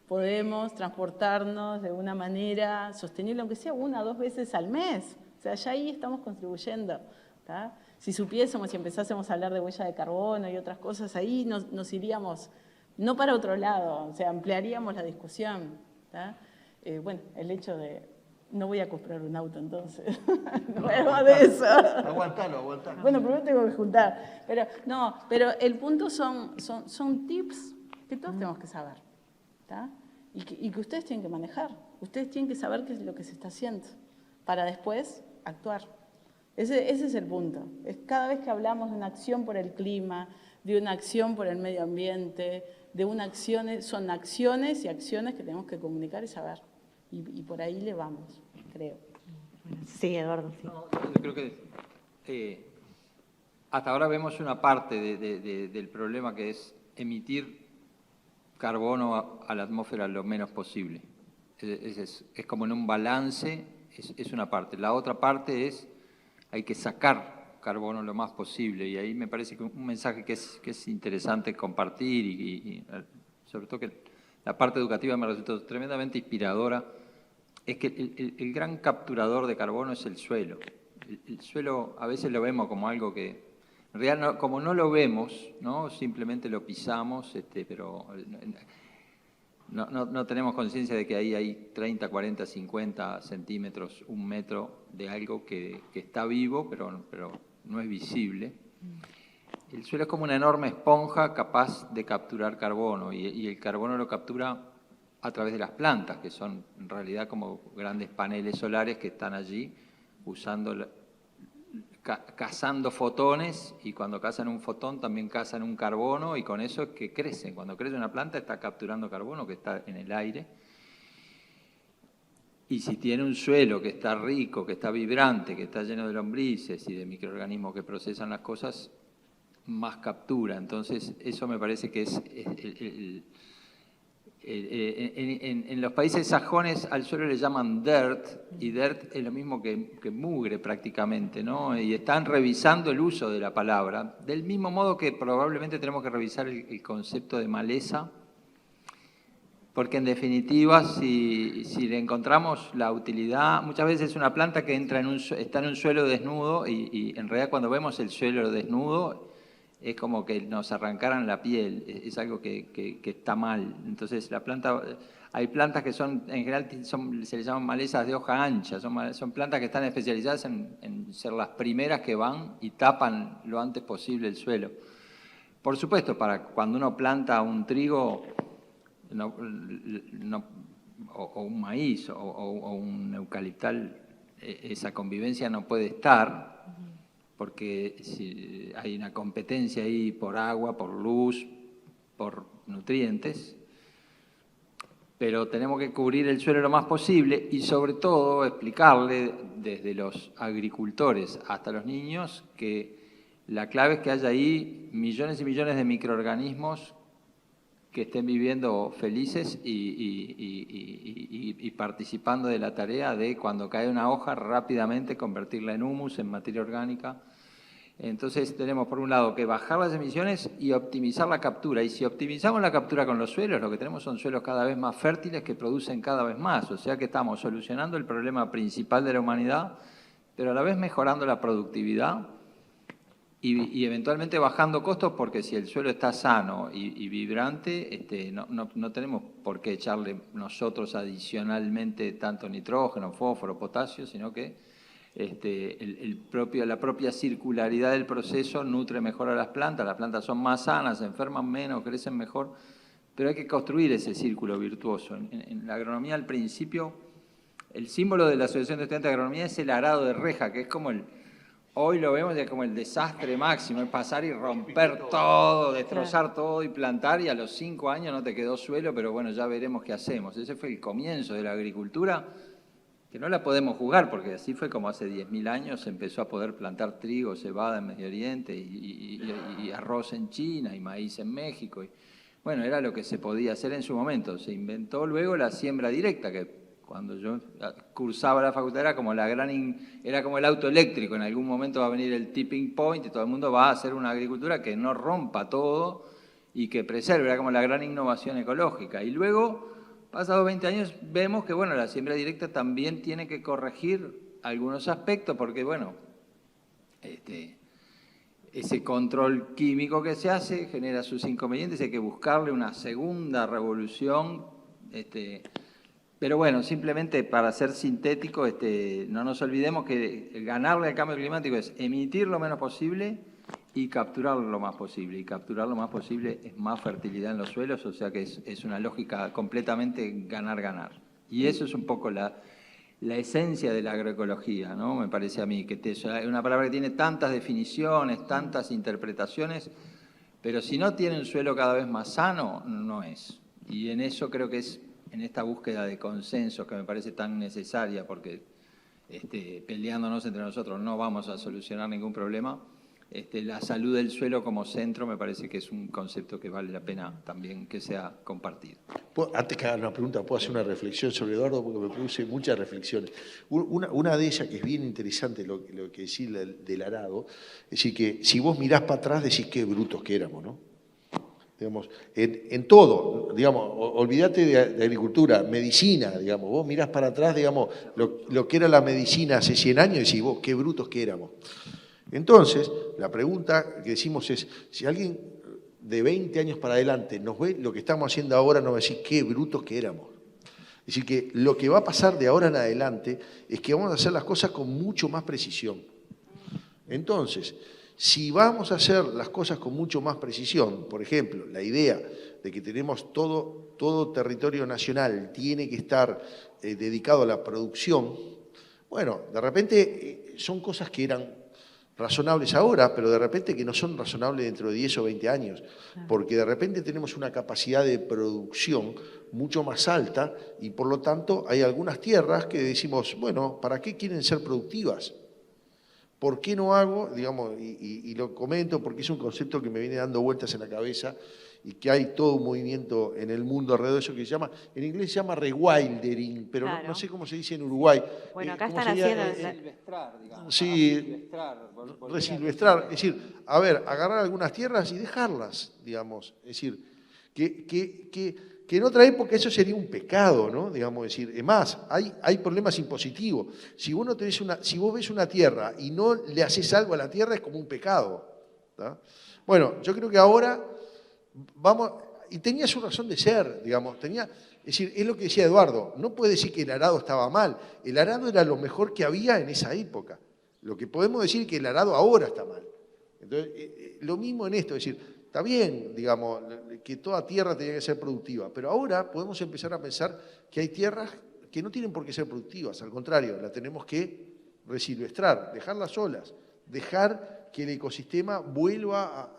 podemos transportarnos de una manera sostenible, aunque sea 1 o 2 veces al mes. O sea, ya ahí estamos contribuyendo, ¿tá? Si supiésemos, si empezásemos a hablar de huella de carbono y otras cosas, ahí nos iríamos no para otro lado, o sea, ampliaríamos la discusión, ¿tá? Bueno, el hecho de, no voy a comprar un auto entonces, no hago de eso. Aguantalo. Bueno, primero tengo que juntar, pero el punto son tips que todos tenemos que saber, ¿tá? Y que ustedes tienen que manejar, ustedes tienen que saber qué es lo que se está haciendo, para después actuar. Ese es el punto, es cada vez que hablamos de una acción por el clima, de una acción por el medio ambiente, de una acción, son acciones y acciones que tenemos que comunicar y saber. Y por ahí le vamos, creo. Sí, Eduardo. Sí. No, yo creo que hasta ahora vemos una parte del problema, que es emitir carbono a la atmósfera lo menos posible. Es como en un balance, es una parte. La otra parte es, hay que sacar carbono lo más posible, y ahí me parece que un mensaje que es interesante compartir, y sobre todo que la parte educativa me resultó tremendamente inspiradora, es que el gran capturador de carbono es el suelo. El suelo a veces lo vemos como algo que, en realidad, como no lo vemos, ¿no? Simplemente lo pisamos, pero no tenemos conciencia de que ahí hay 30, 40, 50 centímetros, 1 metro de algo que está vivo, pero no es visible. El suelo es como una enorme esponja capaz de capturar carbono, y el carbono lo captura a través de las plantas, que son en realidad como grandes paneles solares que están allí cazando fotones, y cuando cazan un fotón también cazan un carbono, y con eso es que crecen. Cuando crece una planta está capturando carbono que está en el aire. Y si tiene un suelo que está rico, que está vibrante, que está lleno de lombrices y de microorganismos que procesan las cosas, más captura. Entonces eso me parece que es en los países sajones al suelo le llaman dirt, y dirt es lo mismo que mugre prácticamente, ¿no? Y están revisando el uso de la palabra, del mismo modo que probablemente tenemos que revisar el concepto de maleza, porque en definitiva, si le encontramos la utilidad, muchas veces es una planta que está en un suelo desnudo, y en realidad cuando vemos el suelo desnudo es como que nos arrancaran la piel, es algo que está mal. Entonces hay plantas que son, en general se les llaman malezas de hoja ancha, son plantas que están especializadas en ser las primeras que van y tapan lo antes posible el suelo. Por supuesto, para cuando uno planta un trigo o un maíz o un eucaliptal, esa convivencia no puede estar, porque si hay una competencia ahí por agua, por luz, por nutrientes, pero tenemos que cubrir el suelo lo más posible, y sobre todo explicarle desde los agricultores hasta los niños que la clave es que haya ahí millones y millones de microorganismos que estén viviendo felices y participando de la tarea de, cuando cae una hoja, rápidamente convertirla en humus, en materia orgánica. Entonces tenemos por un lado que bajar las emisiones y optimizar la captura. Y si optimizamos la captura con los suelos, lo que tenemos son suelos cada vez más fértiles que producen cada vez más. O sea que estamos solucionando el problema principal de la humanidad, pero a la vez mejorando la productividad y eventualmente bajando costos, porque si el suelo está sano y vibrante, no tenemos por qué echarle nosotros adicionalmente tanto nitrógeno, fósforo, potasio, sino que la propia circularidad del proceso nutre mejor a las plantas son más sanas, se enferman menos, crecen mejor, pero hay que construir ese círculo virtuoso. En la agronomía, al principio, el símbolo de la Asociación de Estudiantes de Agronomía es el arado de reja, que es como hoy lo vemos ya como el desastre máximo, es pasar y romper todo, destrozar todo y plantar, y a los 5 años no te quedó suelo, pero bueno, ya veremos qué hacemos. Ese fue el comienzo de la agricultura, que no la podemos juzgar, porque así fue como hace 10.000 años se empezó a poder plantar trigo, cebada en Medio Oriente, y arroz en China, y maíz en México. Bueno, era lo que se podía hacer en su momento. Se inventó luego la siembra directa, que cuando yo cursaba la facultad era como el auto eléctrico. En algún momento va a venir el tipping point y todo el mundo va a hacer una agricultura que no rompa todo y que preserve. Era como la gran innovación ecológica. Y luego, pasados 20 años, vemos que bueno, la siembra directa también tiene que corregir algunos aspectos, porque bueno, ese control químico que se hace genera sus inconvenientes, hay que buscarle una segunda revolución. Pero bueno, simplemente para ser sintético, no nos olvidemos que ganarle al cambio climático es emitir lo menos posible y capturar lo más posible. Y capturar lo más posible es más fertilidad en los suelos, o sea que es una lógica completamente ganar-ganar. Y eso es un poco la esencia de la agroecología, ¿no? Me parece a mí, que es una palabra que tiene tantas definiciones, tantas interpretaciones, pero si no tiene un suelo cada vez más sano, no es. Y en eso creo que es en esta búsqueda de consenso que me parece tan necesaria, porque peleándonos entre nosotros no vamos a solucionar ningún problema. La salud del suelo como centro me parece que es un concepto que vale la pena también que sea compartido. Antes que haga una pregunta, ¿puedo hacer una reflexión sobre Eduardo? Porque me produce muchas reflexiones. Una de ellas que es bien interesante, lo que decís del arado, es decir, que si vos mirás para atrás decís qué brutos que éramos, ¿no? Digamos, en todo, digamos, olvídate de agricultura, medicina, digamos, vos mirás para atrás, digamos, lo que era la medicina hace 100 años y decís, vos, qué brutos que éramos. Entonces, la pregunta que decimos es, si alguien de 20 años para adelante nos ve lo que estamos haciendo ahora, nos va a decir qué brutos que éramos. Es decir, que lo que va a pasar de ahora en adelante es que vamos a hacer las cosas con mucho más precisión. Entonces, si vamos a hacer las cosas con mucho más precisión, por ejemplo, la idea de que tenemos todo territorio nacional tiene que estar dedicado a la producción, bueno, de repente son cosas que eran razonables ahora, pero de repente que no son razonables dentro de 10 o 20 años, porque de repente tenemos una capacidad de producción mucho más alta y por lo tanto hay algunas tierras que decimos, bueno, ¿para qué quieren ser productivas? ¿Por qué no hago, digamos, y lo comento porque es un concepto que me viene dando vueltas en la cabeza y que hay todo un movimiento en el mundo alrededor de eso que se llama, en inglés se llama rewildering, pero claro. no sé cómo se dice en Uruguay. Bueno, acá están haciendo... Resilvestrar, digamos. Sí, resilvestrar, es decir, a ver, agarrar algunas tierras y dejarlas, digamos, es decir, que en otra época eso sería un pecado, ¿no? Digamos, es decir, es más, hay problemas impositivos. Si vos ves una tierra y no le haces algo a la tierra es como un pecado, ¿tá? Bueno, yo creo que ahora vamos, y tenía su razón de ser, digamos, es decir, es lo que decía Eduardo, no puede decir que el arado estaba mal, el arado era lo mejor que había en esa época. Lo que podemos decir es que el arado ahora está mal. Entonces, lo mismo en esto, es decir, está bien, digamos, que toda tierra tenía que ser productiva, pero ahora podemos empezar a pensar que hay tierras que no tienen por qué ser productivas, al contrario, las tenemos que resilvestrar, dejarlas solas, dejar que el ecosistema vuelva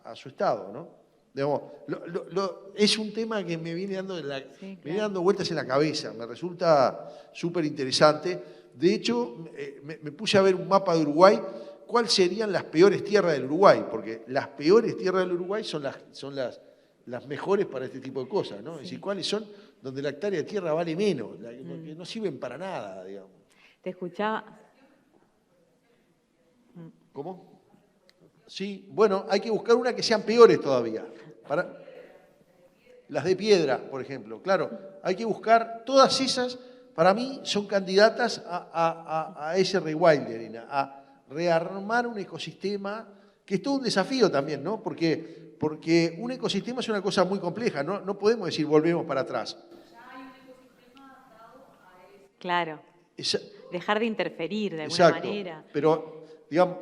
a su estado, ¿no? Digamos, es un tema que me viene dando, me viene dando vueltas en la cabeza, me resulta súper interesante. De hecho, me puse a ver un mapa de Uruguay, cuáles serían las peores tierras del Uruguay, porque las peores tierras del Uruguay son las mejores para este tipo de cosas, ¿no? Sí. Es decir, cuáles son donde la hectárea de tierra vale menos, porque no sirven para nada, digamos. Te escuchaba. ¿Cómo? Sí, bueno, hay que buscar una que sean peores todavía. Las de piedra, por ejemplo. Claro, hay que buscar todas esas, para mí, son candidatas a ese rewildering, a rearmar un ecosistema, que es todo un desafío también, ¿no? Porque un ecosistema es una cosa muy compleja, no podemos decir volvemos para atrás. Ya hay un ecosistema adaptado a eso. Claro. Dejar de interferir de alguna manera. Pero, digamos,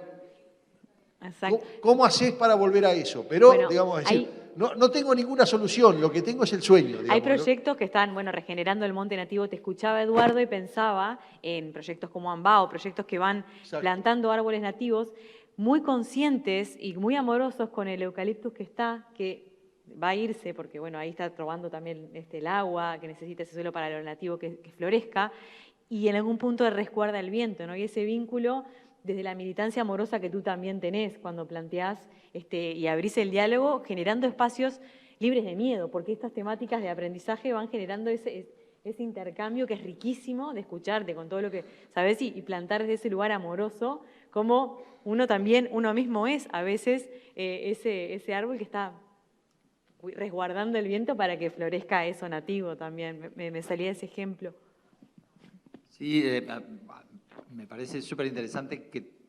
exacto. ¿Cómo haces para volver a eso? Pero, bueno, digamos, decir, no tengo ninguna solución, lo que tengo es el sueño. Digamos, hay proyectos que están, bueno, regenerando el monte nativo. Te escuchaba, Eduardo, y pensaba en proyectos como AMBA o proyectos que van plantando árboles nativos, muy conscientes y muy amorosos con el eucaliptus que va a irse, porque bueno, ahí está probando también el agua, que necesita ese suelo para lo nativo que florezca, y en algún punto resguarda el viento, ¿no? Y ese vínculo desde la militancia amorosa que tú también tenés cuando planteás y abrís el diálogo, generando espacios libres de miedo, porque estas temáticas de aprendizaje van generando ese intercambio que es riquísimo de escucharte con todo lo que sabés y plantar desde ese lugar amoroso, como uno mismo es a veces ese árbol que está resguardando el viento para que florezca eso nativo también. Me salía ese ejemplo. Sí, me parece súper interesante que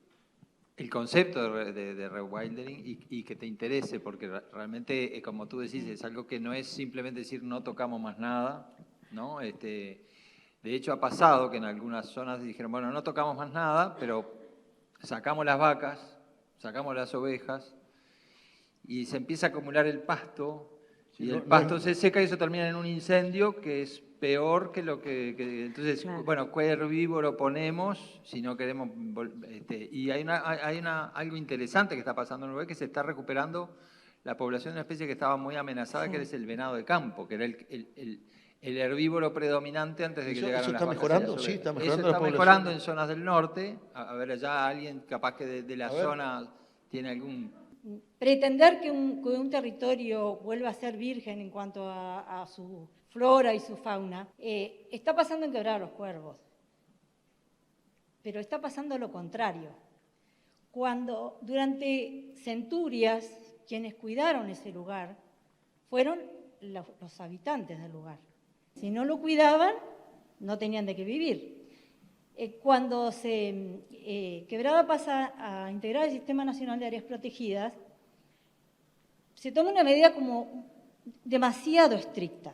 el concepto de rewildering y que te interese, porque realmente, como tú decís, es algo que no es simplemente decir no tocamos más nada, ¿no? De hecho, ha pasado que en algunas zonas dijeron, bueno, no tocamos más nada, pero sacamos las vacas, sacamos las ovejas y se empieza a acumular el pasto y el pasto se seca y eso termina en un incendio que es peor que lo que entonces, claro. Bueno, ¿qué herbívoro ponemos si no queremos? Y hay algo interesante que está pasando en Uruguay, que se está recuperando la población de una especie que estaba muy amenazada, que es el venado de campo, que era el herbívoro predominante antes de que ¿Eso llegaran las está vacas mejorando? sobre- Sí, está Eso mejorando está la mejorando población. en zonas del norte. A ver, allá alguien capaz que de la A ver. zona tiene algún... Pretender que un territorio vuelva a ser virgen en cuanto a su flora y su fauna, está pasando en Quebrada de los Cuervos, pero está pasando lo contrario. Cuando durante centurias quienes cuidaron ese lugar fueron los habitantes del lugar. Si no lo cuidaban, no tenían de qué vivir. Cuando Quebrada pasa a integrar el Sistema Nacional de Áreas Protegidas, se toma una medida como demasiado estricta.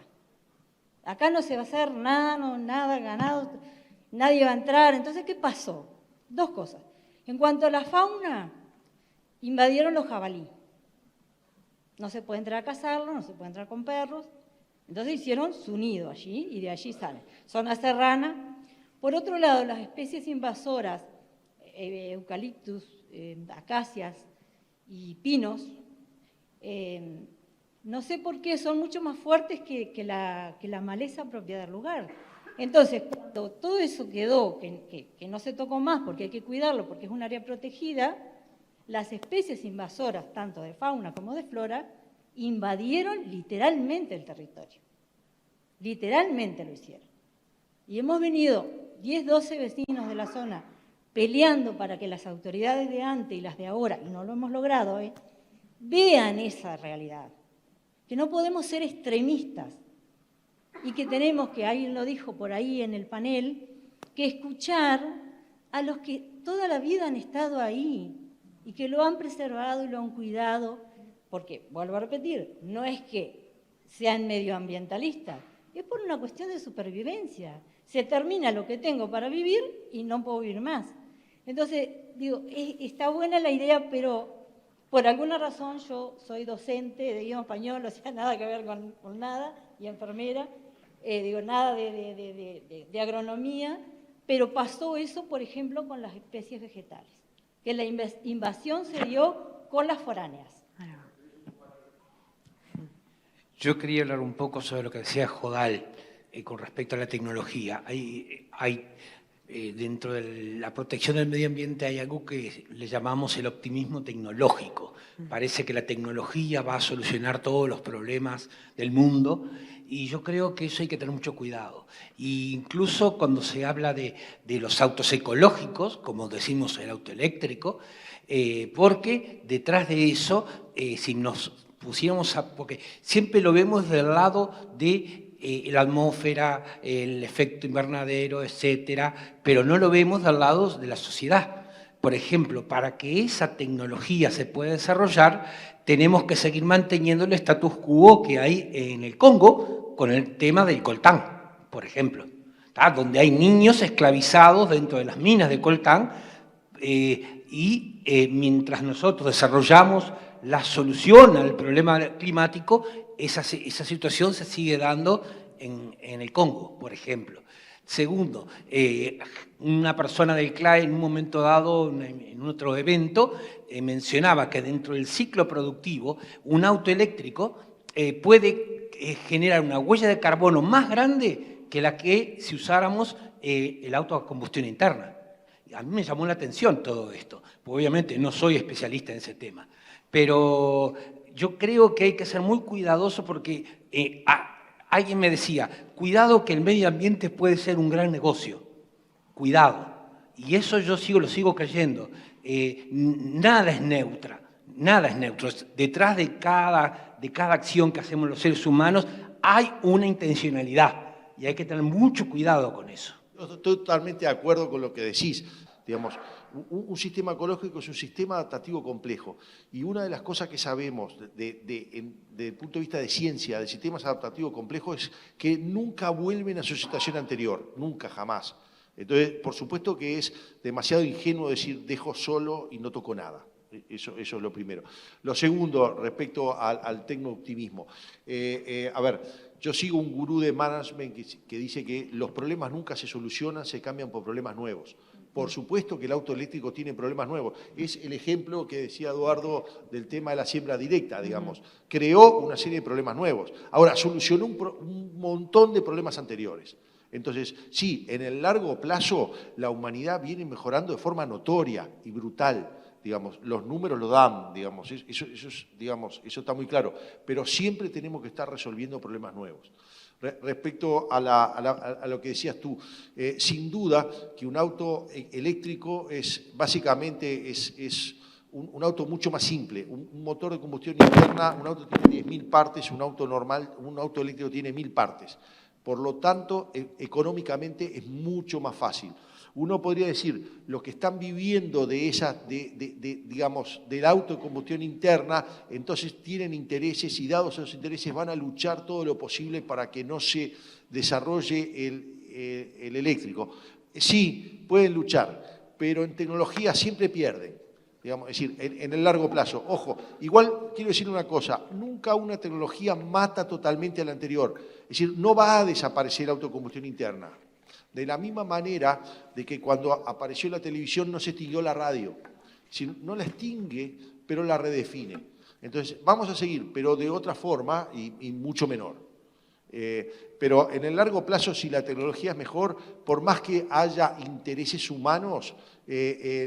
Acá no se va a hacer nada ganado, nadie va a entrar. Entonces, ¿qué pasó? Dos cosas. En cuanto a la fauna, invadieron los jabalí. No se puede entrar a cazarlos, no se puede entrar con perros. Entonces hicieron su nido allí y de allí salen. Zona serrana. Por otro lado, las especies invasoras, eucaliptus, acacias y pinos, no sé por qué son mucho más fuertes que la maleza propia del lugar. Entonces, cuando todo eso quedó, que no se tocó más porque hay que cuidarlo, porque es un área protegida, las especies invasoras, tanto de fauna como de flora, invadieron literalmente el territorio. Literalmente lo hicieron. Y hemos venido 10, 12 vecinos de la zona peleando para que las autoridades de antes y las de ahora, y no lo hemos logrado, vean esa realidad. Que no podemos ser extremistas y que tenemos que, alguien lo dijo por ahí en el panel, que escuchar a los que toda la vida han estado ahí y que lo han preservado y lo han cuidado, porque, vuelvo a repetir, no es que sean medioambientalistas, es por una cuestión de supervivencia. Se termina lo que tengo para vivir y no puedo vivir más. Entonces, digo, está buena la idea, pero por alguna razón yo soy docente de idioma español, o sea, nada que ver con nada, y enfermera, nada de agronomía, pero pasó eso, por ejemplo, con las especies vegetales, que la invasión se dio con las foráneas. Yo quería hablar un poco sobre lo que decía Jodal con respecto a la tecnología. Dentro de la protección del medio ambiente hay algo que le llamamos el optimismo tecnológico. Parece que la tecnología va a solucionar todos los problemas del mundo y yo creo que eso hay que tener mucho cuidado. E incluso cuando se habla de los autos ecológicos, como decimos el auto eléctrico, porque detrás de eso, si nos pusiéramos porque siempre lo vemos del lado de la atmósfera, el efecto invernadero, etcétera, pero no lo vemos del lado de la sociedad. Por ejemplo, para que esa tecnología se pueda desarrollar, tenemos que seguir manteniendo el status quo que hay en el Congo con el tema del coltán, por ejemplo, donde hay niños esclavizados dentro de las minas de coltán mientras nosotros desarrollamos la solución al problema climático, esa situación se sigue dando en el Congo, por ejemplo. Segundo, una persona del CLAE en un momento dado, en otro evento, mencionaba que dentro del ciclo productivo, un auto eléctrico puede generar una huella de carbono más grande que la que si usáramos el auto a combustión interna. A mí me llamó la atención todo esto, porque obviamente no soy especialista en ese tema. Pero yo creo que hay que ser muy cuidadoso porque alguien me decía, cuidado que el medio ambiente puede ser un gran negocio, cuidado. Y eso yo lo sigo creyendo. Nada es neutro. Detrás de cada acción que hacemos los seres humanos hay una intencionalidad y hay que tener mucho cuidado con eso. Yo estoy totalmente de acuerdo con lo que decís. Digamos, un sistema ecológico es un sistema adaptativo complejo y una de las cosas que sabemos desde el punto de vista de ciencia de sistemas adaptativos complejos es que nunca vuelven a su situación anterior, nunca, jamás. Entonces, por supuesto que es demasiado ingenuo decir dejo solo y no toco nada. Eso es lo primero. Lo segundo, respecto al tecnooptimismo. A ver, yo sigo un gurú de management que dice que los problemas nunca se solucionan, se cambian por problemas nuevos. Por supuesto que el auto eléctrico tiene problemas nuevos. Es el ejemplo que decía Eduardo del tema de la siembra directa, digamos. Creó una serie de problemas nuevos. Ahora, solucionó un montón de problemas anteriores. Entonces, sí, en el largo plazo la humanidad viene mejorando de forma notoria y brutal. Digamos, los números lo dan, digamos, eso está muy claro. Pero siempre tenemos que estar resolviendo problemas nuevos. Respecto a lo que decías tú, sin duda que un auto eléctrico básicamente es un auto mucho más simple. Un motor de combustión interna, un auto tiene 10.000 partes, un auto normal, un auto eléctrico tiene 1.000 partes. Por lo tanto, económicamente es mucho más fácil. Uno podría decir, los que están viviendo digamos, del auto de combustión interna, entonces tienen intereses y dados esos intereses van a luchar todo lo posible para que no se desarrolle el eléctrico. Sí, pueden luchar, pero en tecnología siempre pierden. Digamos, es decir, en el largo plazo. Ojo, igual quiero decir una cosa, nunca una tecnología mata totalmente a la anterior. Es decir, no va a desaparecer la autocombustión interna. De la misma manera de que cuando apareció la televisión no se extinguió la radio. Es decir, no la extingue, pero la redefine. Entonces, vamos a seguir, pero de otra forma y mucho menor. Pero en el largo plazo, si la tecnología es mejor, por más que haya intereses humanos,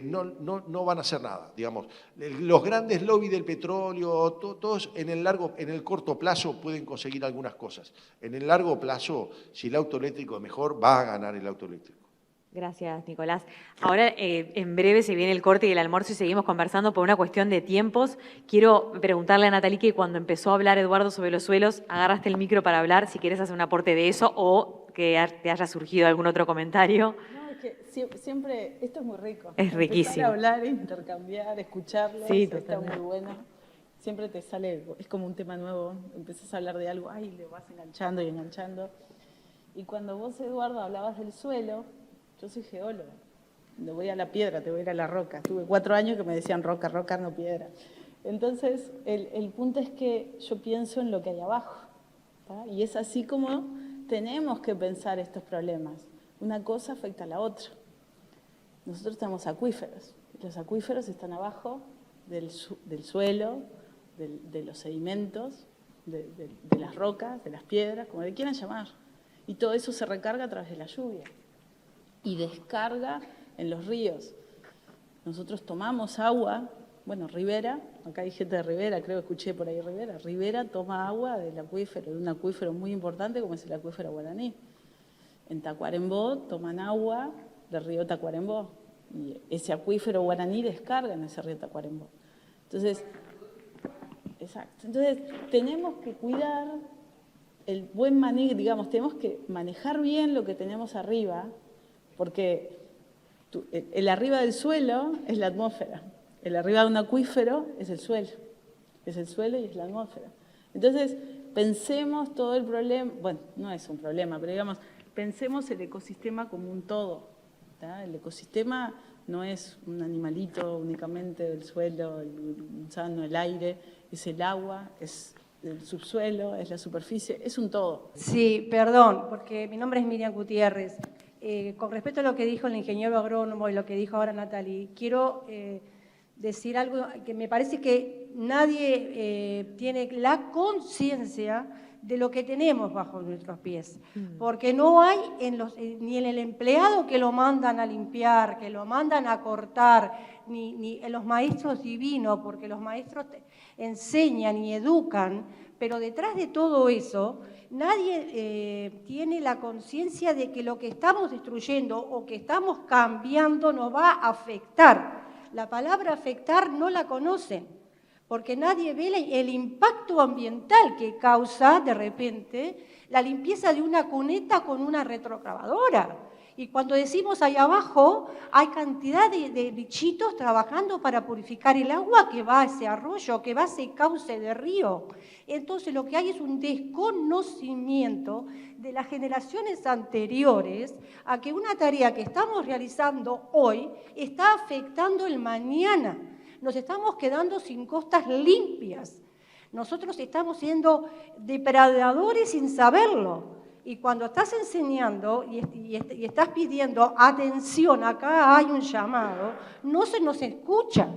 no van a hacer nada, digamos. Los grandes lobbies del petróleo, todos en el corto plazo pueden conseguir algunas cosas. En el largo plazo, si el auto eléctrico es mejor, va a ganar el auto eléctrico. Gracias, Nicolás. Ahora, en breve se viene el corte y el almuerzo y seguimos conversando por una cuestión de tiempos. Quiero preguntarle a Natalie que cuando empezó a hablar Eduardo sobre los suelos, agarraste el micro para hablar, si quieres hacer un aporte de eso o que te haya surgido algún otro comentario. No, es que siempre, esto es muy rico. Es riquísimo. Empezar a hablar, intercambiar, escucharlos, Sí, está totalmente. muy bueno. Siempre te sale, es como un tema nuevo, empezás a hablar de algo, ay, le vas enganchando y enganchando. Y cuando vos, Eduardo, hablabas del suelo, yo soy geóloga, no voy a la piedra, te voy a ir a la roca. Tuve 4 años que me decían roca, roca, no piedra. Entonces, el punto es que yo pienso en lo que hay abajo, ¿tá? Y es así como tenemos que pensar estos problemas. Una cosa afecta a la otra. Nosotros tenemos acuíferos, y los acuíferos están abajo del suelo, de los sedimentos, de las rocas, de las piedras, como le quieran llamar. Y todo eso se recarga a través de la lluvia y descarga en los ríos. Nosotros tomamos agua, bueno, Rivera, acá hay gente de Rivera, creo que escuché por ahí Rivera, Rivera toma agua del acuífero, de un acuífero muy importante como es el acuífero Guaraní. En Tacuarembó toman agua del río Tacuarembó y ese acuífero Guaraní descarga en ese río Tacuarembó. Entonces, exacto. Entonces, tenemos que cuidar el buen manejo, digamos, tenemos que manejar bien lo que tenemos arriba, porque el arriba del suelo es la atmósfera, el arriba de un acuífero es el suelo y es la atmósfera. Entonces, pensemos todo el problema, bueno, no es un problema, pero digamos, pensemos el ecosistema como un todo, ¿tá? El ecosistema no es un animalito únicamente del suelo, el gusano, el aire, es el agua, es el subsuelo, es la superficie, es un todo. Sí, perdón, porque mi nombre es Miriam Gutiérrez. Con respecto a lo que dijo el ingeniero agrónomo y lo que dijo ahora Natalie, quiero decir algo que me parece que nadie tiene la conciencia de lo que tenemos bajo nuestros pies, porque no hay ni en el empleado que lo mandan a limpiar, que lo mandan a cortar, ni en los maestros divinos, porque los maestros enseñan y educan, pero detrás de todo eso nadie tiene la conciencia de que lo que estamos destruyendo o que estamos cambiando nos va a afectar. La palabra afectar no la conocen, porque nadie ve el impacto ambiental que causa de repente la limpieza de una cuneta con una retroexcavadora. Y cuando decimos ahí abajo, hay cantidad de bichitos trabajando para purificar el agua que va a ese arroyo, que va a ese cauce de río. Entonces lo que hay es un desconocimiento de las generaciones anteriores a que una tarea que estamos realizando hoy está afectando el mañana. Nos estamos quedando sin costas limpias. Nosotros estamos siendo depredadores sin saberlo. Y cuando estás enseñando y estás pidiendo atención, acá hay un llamado, no se nos escucha.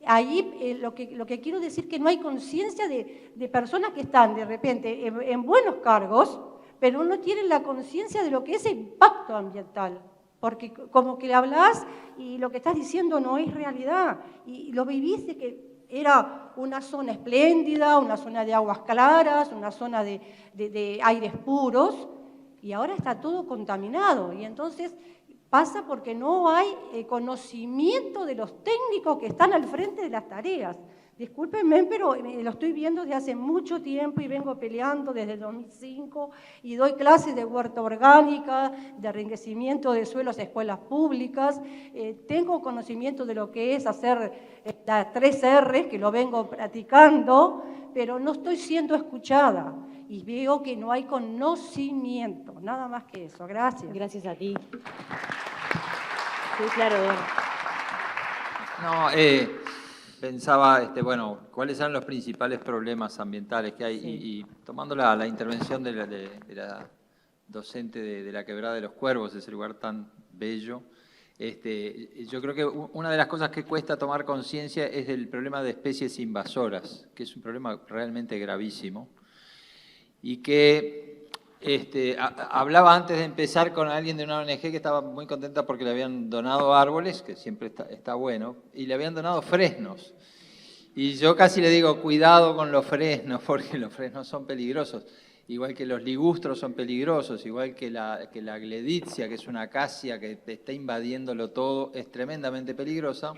Ahí lo que quiero decir es que no hay conciencia de personas que están de repente en buenos cargos, pero no tienen la conciencia de lo que es el impacto ambiental. Porque como que le hablas y lo que estás diciendo no es realidad. Y lo viviste que era una zona espléndida, una zona de aguas claras, una zona de aires puros, y ahora está todo contaminado. Y entonces pasa porque no hay conocimiento de los técnicos que están al frente de las tareas. Discúlpenme, pero lo estoy viendo desde hace mucho tiempo y vengo peleando desde el 2005 y doy clases de huerta orgánica, de enriquecimiento de suelos a escuelas públicas. Tengo conocimiento de lo que es hacer las 3 R's, que lo vengo practicando, pero no estoy siendo escuchada y veo que no hay conocimiento. Nada más que eso. Gracias. Gracias a ti. Sí, claro, Don. No, pensaba, bueno, cuáles eran los principales problemas ambientales que hay, Sí. y tomando la intervención de la docente de la Quebrada de los Cuervos, ese lugar tan bello, yo creo que una de las cosas que cuesta tomar conciencia es el problema de especies invasoras, que es un problema realmente gravísimo, y que hablaba antes de empezar con alguien de una ONG que estaba muy contenta porque le habían donado árboles, que siempre está bueno, y le habían donado fresnos. Y yo casi le digo, cuidado con los fresnos, porque los fresnos son peligrosos. Igual que los ligustros son peligrosos, igual que la gledicia, que es una acacia que te está invadiéndolo todo, es tremendamente peligrosa.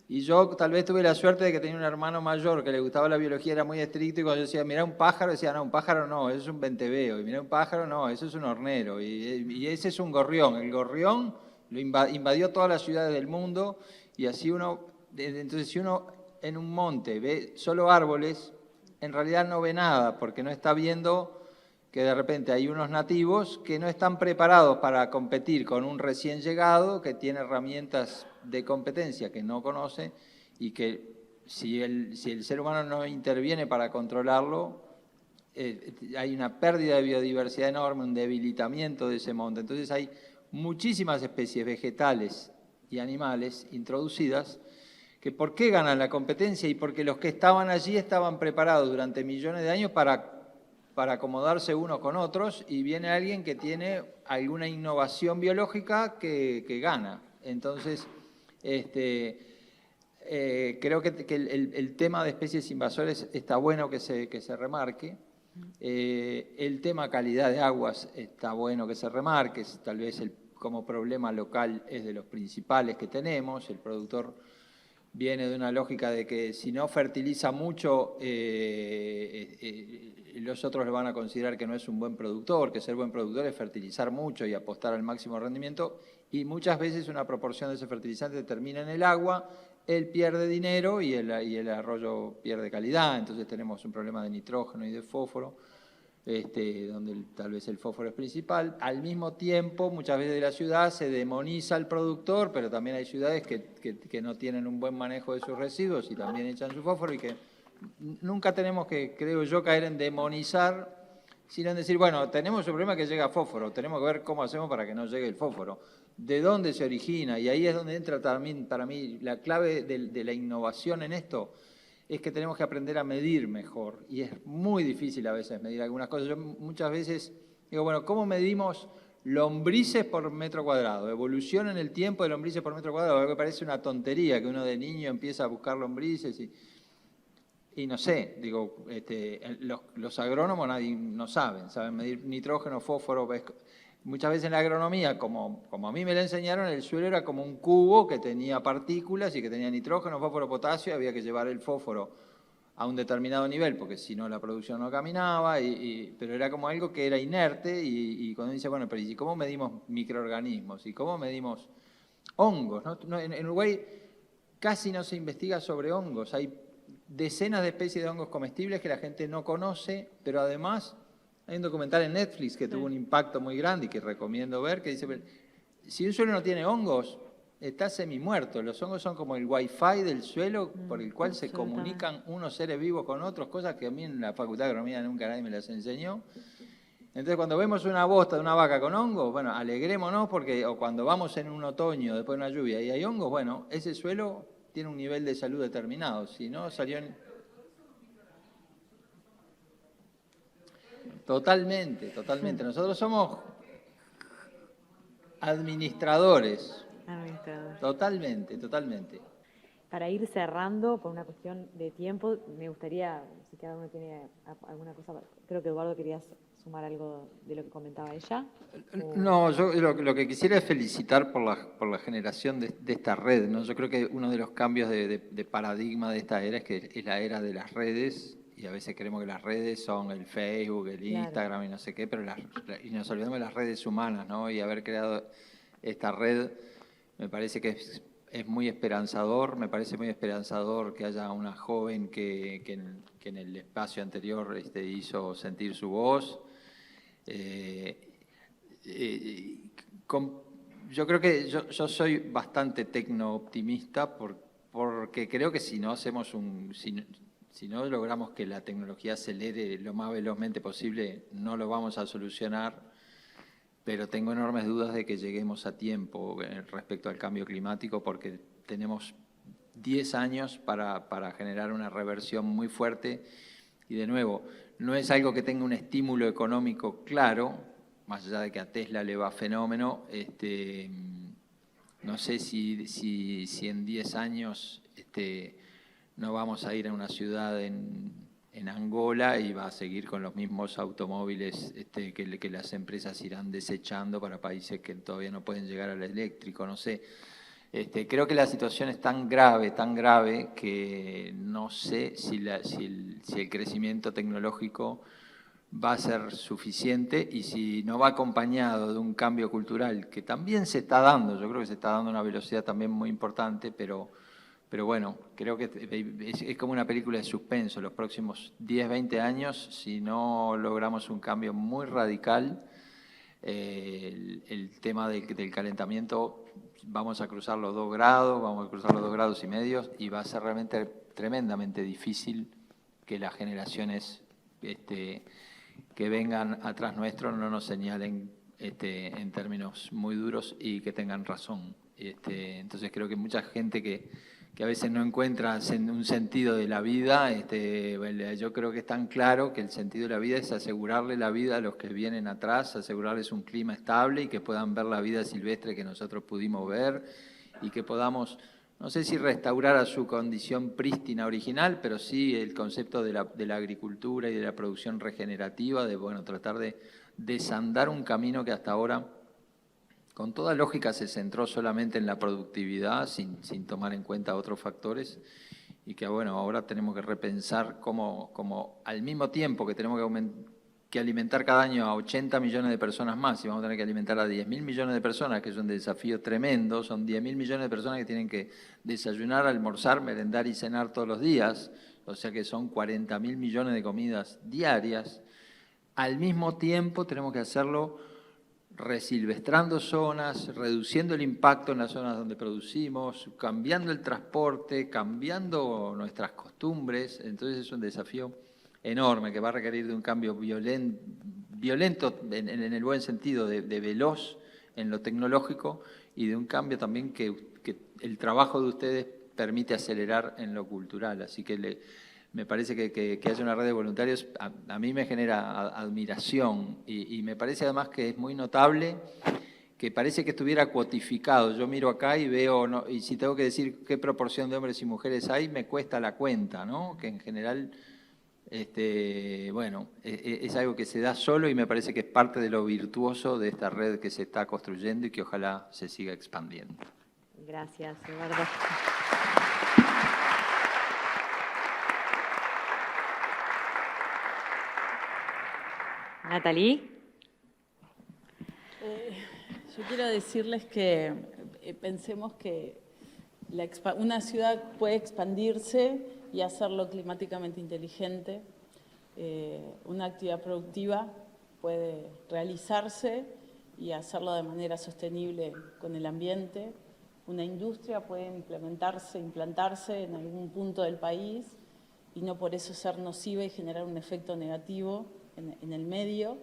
Y yo tal vez tuve la suerte de que tenía un hermano mayor que le gustaba la biología, era muy estricto, y cuando yo decía, mirá un pájaro, decía, no, un pájaro no, eso es un venteveo, y mirá un pájaro, no, eso es un hornero, y ese es un gorrión. El gorrión lo invadió todas las ciudades del mundo, y así entonces si uno en un monte ve solo árboles, en realidad no ve nada, porque no está viendo que de repente hay unos nativos que no están preparados para competir con un recién llegado que tiene herramientas de competencia que no conoce, y que si el ser humano no interviene para controlarlo, hay una pérdida de biodiversidad enorme, un debilitamiento de ese monte. Entonces hay muchísimas especies vegetales y animales introducidas que ¿por qué ganan la competencia? Y porque los que estaban allí estaban preparados durante millones de años para acomodarse unos con otros, y viene alguien que tiene alguna innovación biológica que gana. Entonces, creo que el tema de especies invasores está bueno que se remarque. El tema calidad de aguas está bueno que se remarque, tal vez como problema local es de los principales que tenemos. El productor viene de una lógica de que si no fertiliza mucho, los otros le van a considerar que no es un buen productor, que ser buen productor es fertilizar mucho y apostar al máximo rendimiento, y muchas veces una proporción de ese fertilizante termina en el agua, él pierde dinero y el arroyo pierde calidad. Entonces tenemos un problema de nitrógeno y de fósforo, donde tal vez el fósforo es principal. Al mismo tiempo, muchas veces de la ciudad se demoniza al productor, pero también hay ciudades que no tienen un buen manejo de sus residuos y también echan su fósforo, y que nunca tenemos que, creo yo, caer en demonizar, sino en decir, bueno, tenemos un problema que llega fósforo, tenemos que ver cómo hacemos para que no llegue el fósforo, de dónde se origina, y ahí es donde entra también, para mí, la clave de la innovación en esto. Es que tenemos que aprender a medir mejor, y es muy difícil a veces medir algunas cosas. Yo muchas veces digo, bueno, ¿cómo medimos lombrices por metro cuadrado? Evolución en el tiempo de lombrices por metro cuadrado, que parece una tontería que uno de niño empieza a buscar lombrices y no sé, digo, los agrónomos no saben medir nitrógeno, fósforo. Muchas veces en la agronomía, como a mí me la enseñaron, el suelo era como un cubo que tenía partículas y que tenía nitrógeno, fósforo, potasio, y había que llevar el fósforo a un determinado nivel, porque si no la producción no caminaba, pero era como algo que era inerte, y cuando dice, bueno, pero ¿y cómo medimos microorganismos? ¿Y cómo medimos hongos? En Uruguay casi no se investiga sobre hongos, hay decenas de especies de hongos comestibles que la gente no conoce, pero además hay un documental en Netflix que tuvo un impacto muy grande y que recomiendo ver, que dice, si un suelo no tiene hongos, está semi-muerto. Los hongos son como el wifi del suelo por el cual se comunican unos seres vivos con otros, cosas que a mí en la Facultad de Agronomía nunca nadie me las enseñó. Entonces, cuando vemos una bosta de una vaca con hongos, bueno, alegrémonos porque, o cuando vamos en un otoño, después de una lluvia y hay hongos, bueno, ese suelo tiene un nivel de salud determinado. Si no, salió en... Totalmente, totalmente. Nosotros somos administradores. Totalmente, totalmente. Para ir cerrando, por una cuestión de tiempo, me gustaría, si cada uno tiene alguna cosa, creo que Eduardo querías sumar algo de lo que comentaba ella. No, yo lo que quisiera es felicitar por la generación de esta red, ¿no? Yo creo que uno de los cambios de paradigma de esta era es que es la era de las redes, y a veces creemos que las redes son el Facebook, el Instagram y no sé qué, pero y nos olvidamos de las redes humanas, ¿no? Y haber creado esta red me parece que es muy esperanzador, me parece muy esperanzador que haya una joven que en el espacio anterior hizo sentir su voz. Yo creo que yo soy bastante tecno-optimista porque creo que si no logramos que la tecnología acelere lo más velozmente posible, no lo vamos a solucionar. Pero tengo enormes dudas de que lleguemos a tiempo respecto al cambio climático porque tenemos 10 años para generar una reversión muy fuerte y de nuevo, no es algo que tenga un estímulo económico claro, más allá de que a Tesla le va fenómeno, no sé si en 10 años no vamos a ir a una ciudad en Angola y va a seguir con los mismos automóviles que las empresas irán desechando para países que todavía no pueden llegar al eléctrico, no sé. Creo que la situación es tan grave que no sé si el crecimiento tecnológico va a ser suficiente y si no va acompañado de un cambio cultural que también se está dando, yo creo que se está dando a una velocidad también muy importante, pero bueno, creo que es como una película de suspenso. Los próximos 10, 20 años, si no logramos un cambio muy radical, el tema del calentamiento, vamos a cruzar los 2 grados, vamos a cruzar los 2,5 grados y va a ser realmente tremendamente difícil que las generaciones que vengan atrás nuestro no nos señalen en términos muy duros y que tengan razón. Entonces creo que mucha gente que a veces no encuentra un sentido de la vida, yo creo que es tan claro que el sentido de la vida es asegurarle la vida a los que vienen atrás, asegurarles un clima estable y que puedan ver la vida silvestre que nosotros pudimos ver y que podamos, no sé si restaurar a su condición prístina original, pero sí el concepto de la agricultura y de la producción regenerativa, de tratar de desandar un camino que hasta ahora con toda lógica se centró solamente en la productividad sin tomar en cuenta otros factores y que ahora tenemos que repensar cómo al mismo tiempo que tenemos que alimentar cada año a 80 millones de personas más y vamos a tener que alimentar a 10.000 millones de personas, que es un desafío tremendo, son 10.000 millones de personas que tienen que desayunar, almorzar, merendar y cenar todos los días, o sea que son 40.000 millones de comidas diarias. Al mismo tiempo tenemos que hacerlo resilvestrando zonas, reduciendo el impacto en las zonas donde producimos, cambiando el transporte, cambiando nuestras costumbres. Entonces es un desafío enorme que va a requerir de un cambio violento en el buen sentido, de veloz en lo tecnológico y de un cambio también que el trabajo de ustedes permite acelerar en lo cultural. Así que me parece que haya una red de voluntarios, a mí me genera admiración y me parece además que es muy notable que parece que estuviera cuotificado. Yo miro acá y veo, y si tengo que decir qué proporción de hombres y mujeres hay, me cuesta la cuenta, ¿no? Que en general, es algo que se da solo y me parece que es parte de lo virtuoso de esta red que se está construyendo y que ojalá se siga expandiendo. Gracias, Eduardo. Natalie. Yo quiero decirles que pensemos que una ciudad puede expandirse y hacerlo climáticamente inteligente. Una actividad productiva puede realizarse y hacerlo de manera sostenible con el ambiente. Una industria puede implantarse en algún punto del país y no por eso ser nociva y generar un efecto negativo en el medio.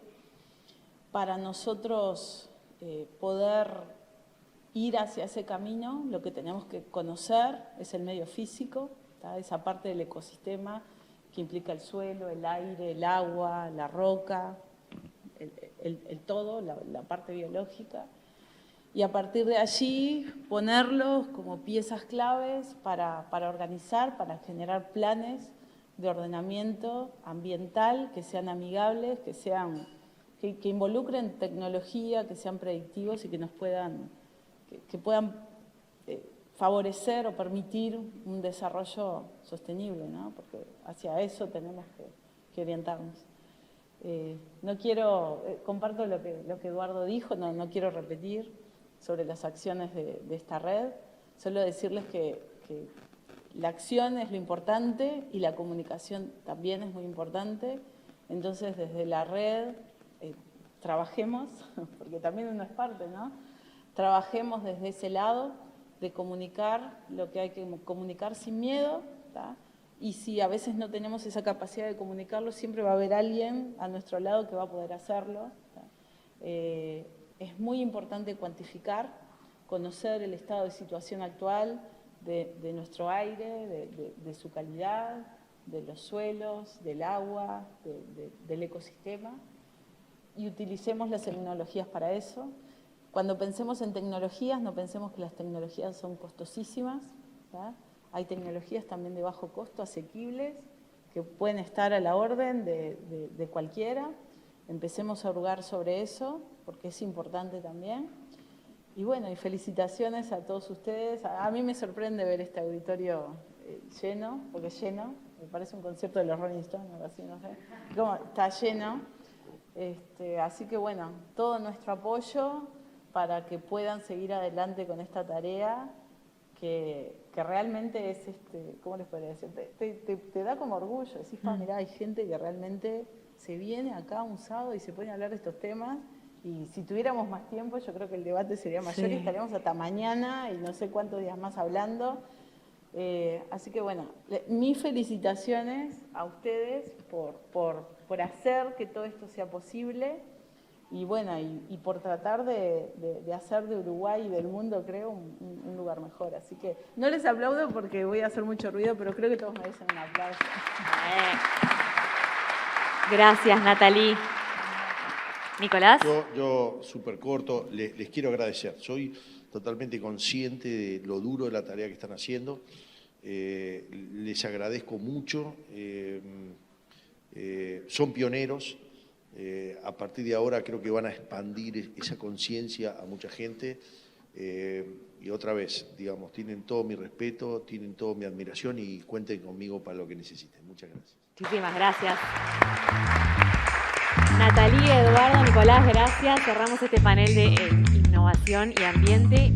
para nosotros poder ir hacia ese camino, lo que tenemos que conocer es el medio físico, ¿tá? Esa parte del ecosistema que implica el suelo, el aire, el agua, la roca, el todo, la parte biológica. Y a partir de allí ponerlos como piezas claves para organizar, para generar planes de ordenamiento ambiental que sean amigables, que involucren tecnología, que sean predictivos y que nos puedan favorecer o permitir un desarrollo sostenible, ¿no? Porque hacia eso tenemos que orientarnos. Comparto lo que Eduardo dijo, no quiero repetir sobre las acciones de esta red, solo decirles que la acción es lo importante y la comunicación también es muy importante. Entonces, desde la red, trabajemos, porque también uno es parte, ¿no? Trabajemos desde ese lado de comunicar lo que hay que comunicar sin miedo, ¿tá? Y si a veces no tenemos esa capacidad de comunicarlo, siempre va a haber alguien a nuestro lado que va a poder hacerlo, ¿tá? Es muy importante cuantificar, conocer el estado de situación actual de nuestro aire, de su calidad, de los suelos, del agua, del ecosistema, y utilicemos las tecnologías para eso. Cuando pensemos en tecnologías, no pensemos que las tecnologías son costosísimas, ¿tá? Hay tecnologías también de bajo costo, asequibles, que pueden estar a la orden de cualquiera. Empecemos a hurgar sobre eso, porque es importante también. Y bueno, y felicitaciones a todos ustedes. A mí me sorprende ver este auditorio lleno, porque es lleno. Me parece un concierto de los Rolling Stones, algo así, no sé. Como está lleno. Así que bueno, todo nuestro apoyo para que puedan seguir adelante con esta tarea que realmente es, ¿cómo les podría decir? Te da como orgullo. Decís, mirá, hay gente que realmente se viene acá un sábado y se pone a hablar de estos temas. Y si tuviéramos más tiempo, yo creo que el debate sería mayor y estaríamos hasta mañana y no sé cuántos días más hablando. Así que bueno, mis felicitaciones a ustedes por hacer que todo esto sea posible y bueno, y por tratar de hacer de Uruguay y del mundo, creo, un lugar mejor. Así que no les aplaudo porque voy a hacer mucho ruido, pero creo que todos merecen un aplauso. Gracias, Natalie. Nicolás. Yo súper corto, les quiero agradecer. Soy totalmente consciente de lo duro de la tarea que están haciendo. Les agradezco mucho. Son pioneros. A partir de ahora creo que van a expandir esa conciencia a mucha gente. Y otra vez, digamos, tienen todo mi respeto, tienen toda mi admiración y cuenten conmigo para lo que necesiten. Muchas gracias. Muchísimas gracias. Natalie, Eduardo, Nicolás, gracias. Cerramos este panel de innovación y ambiente.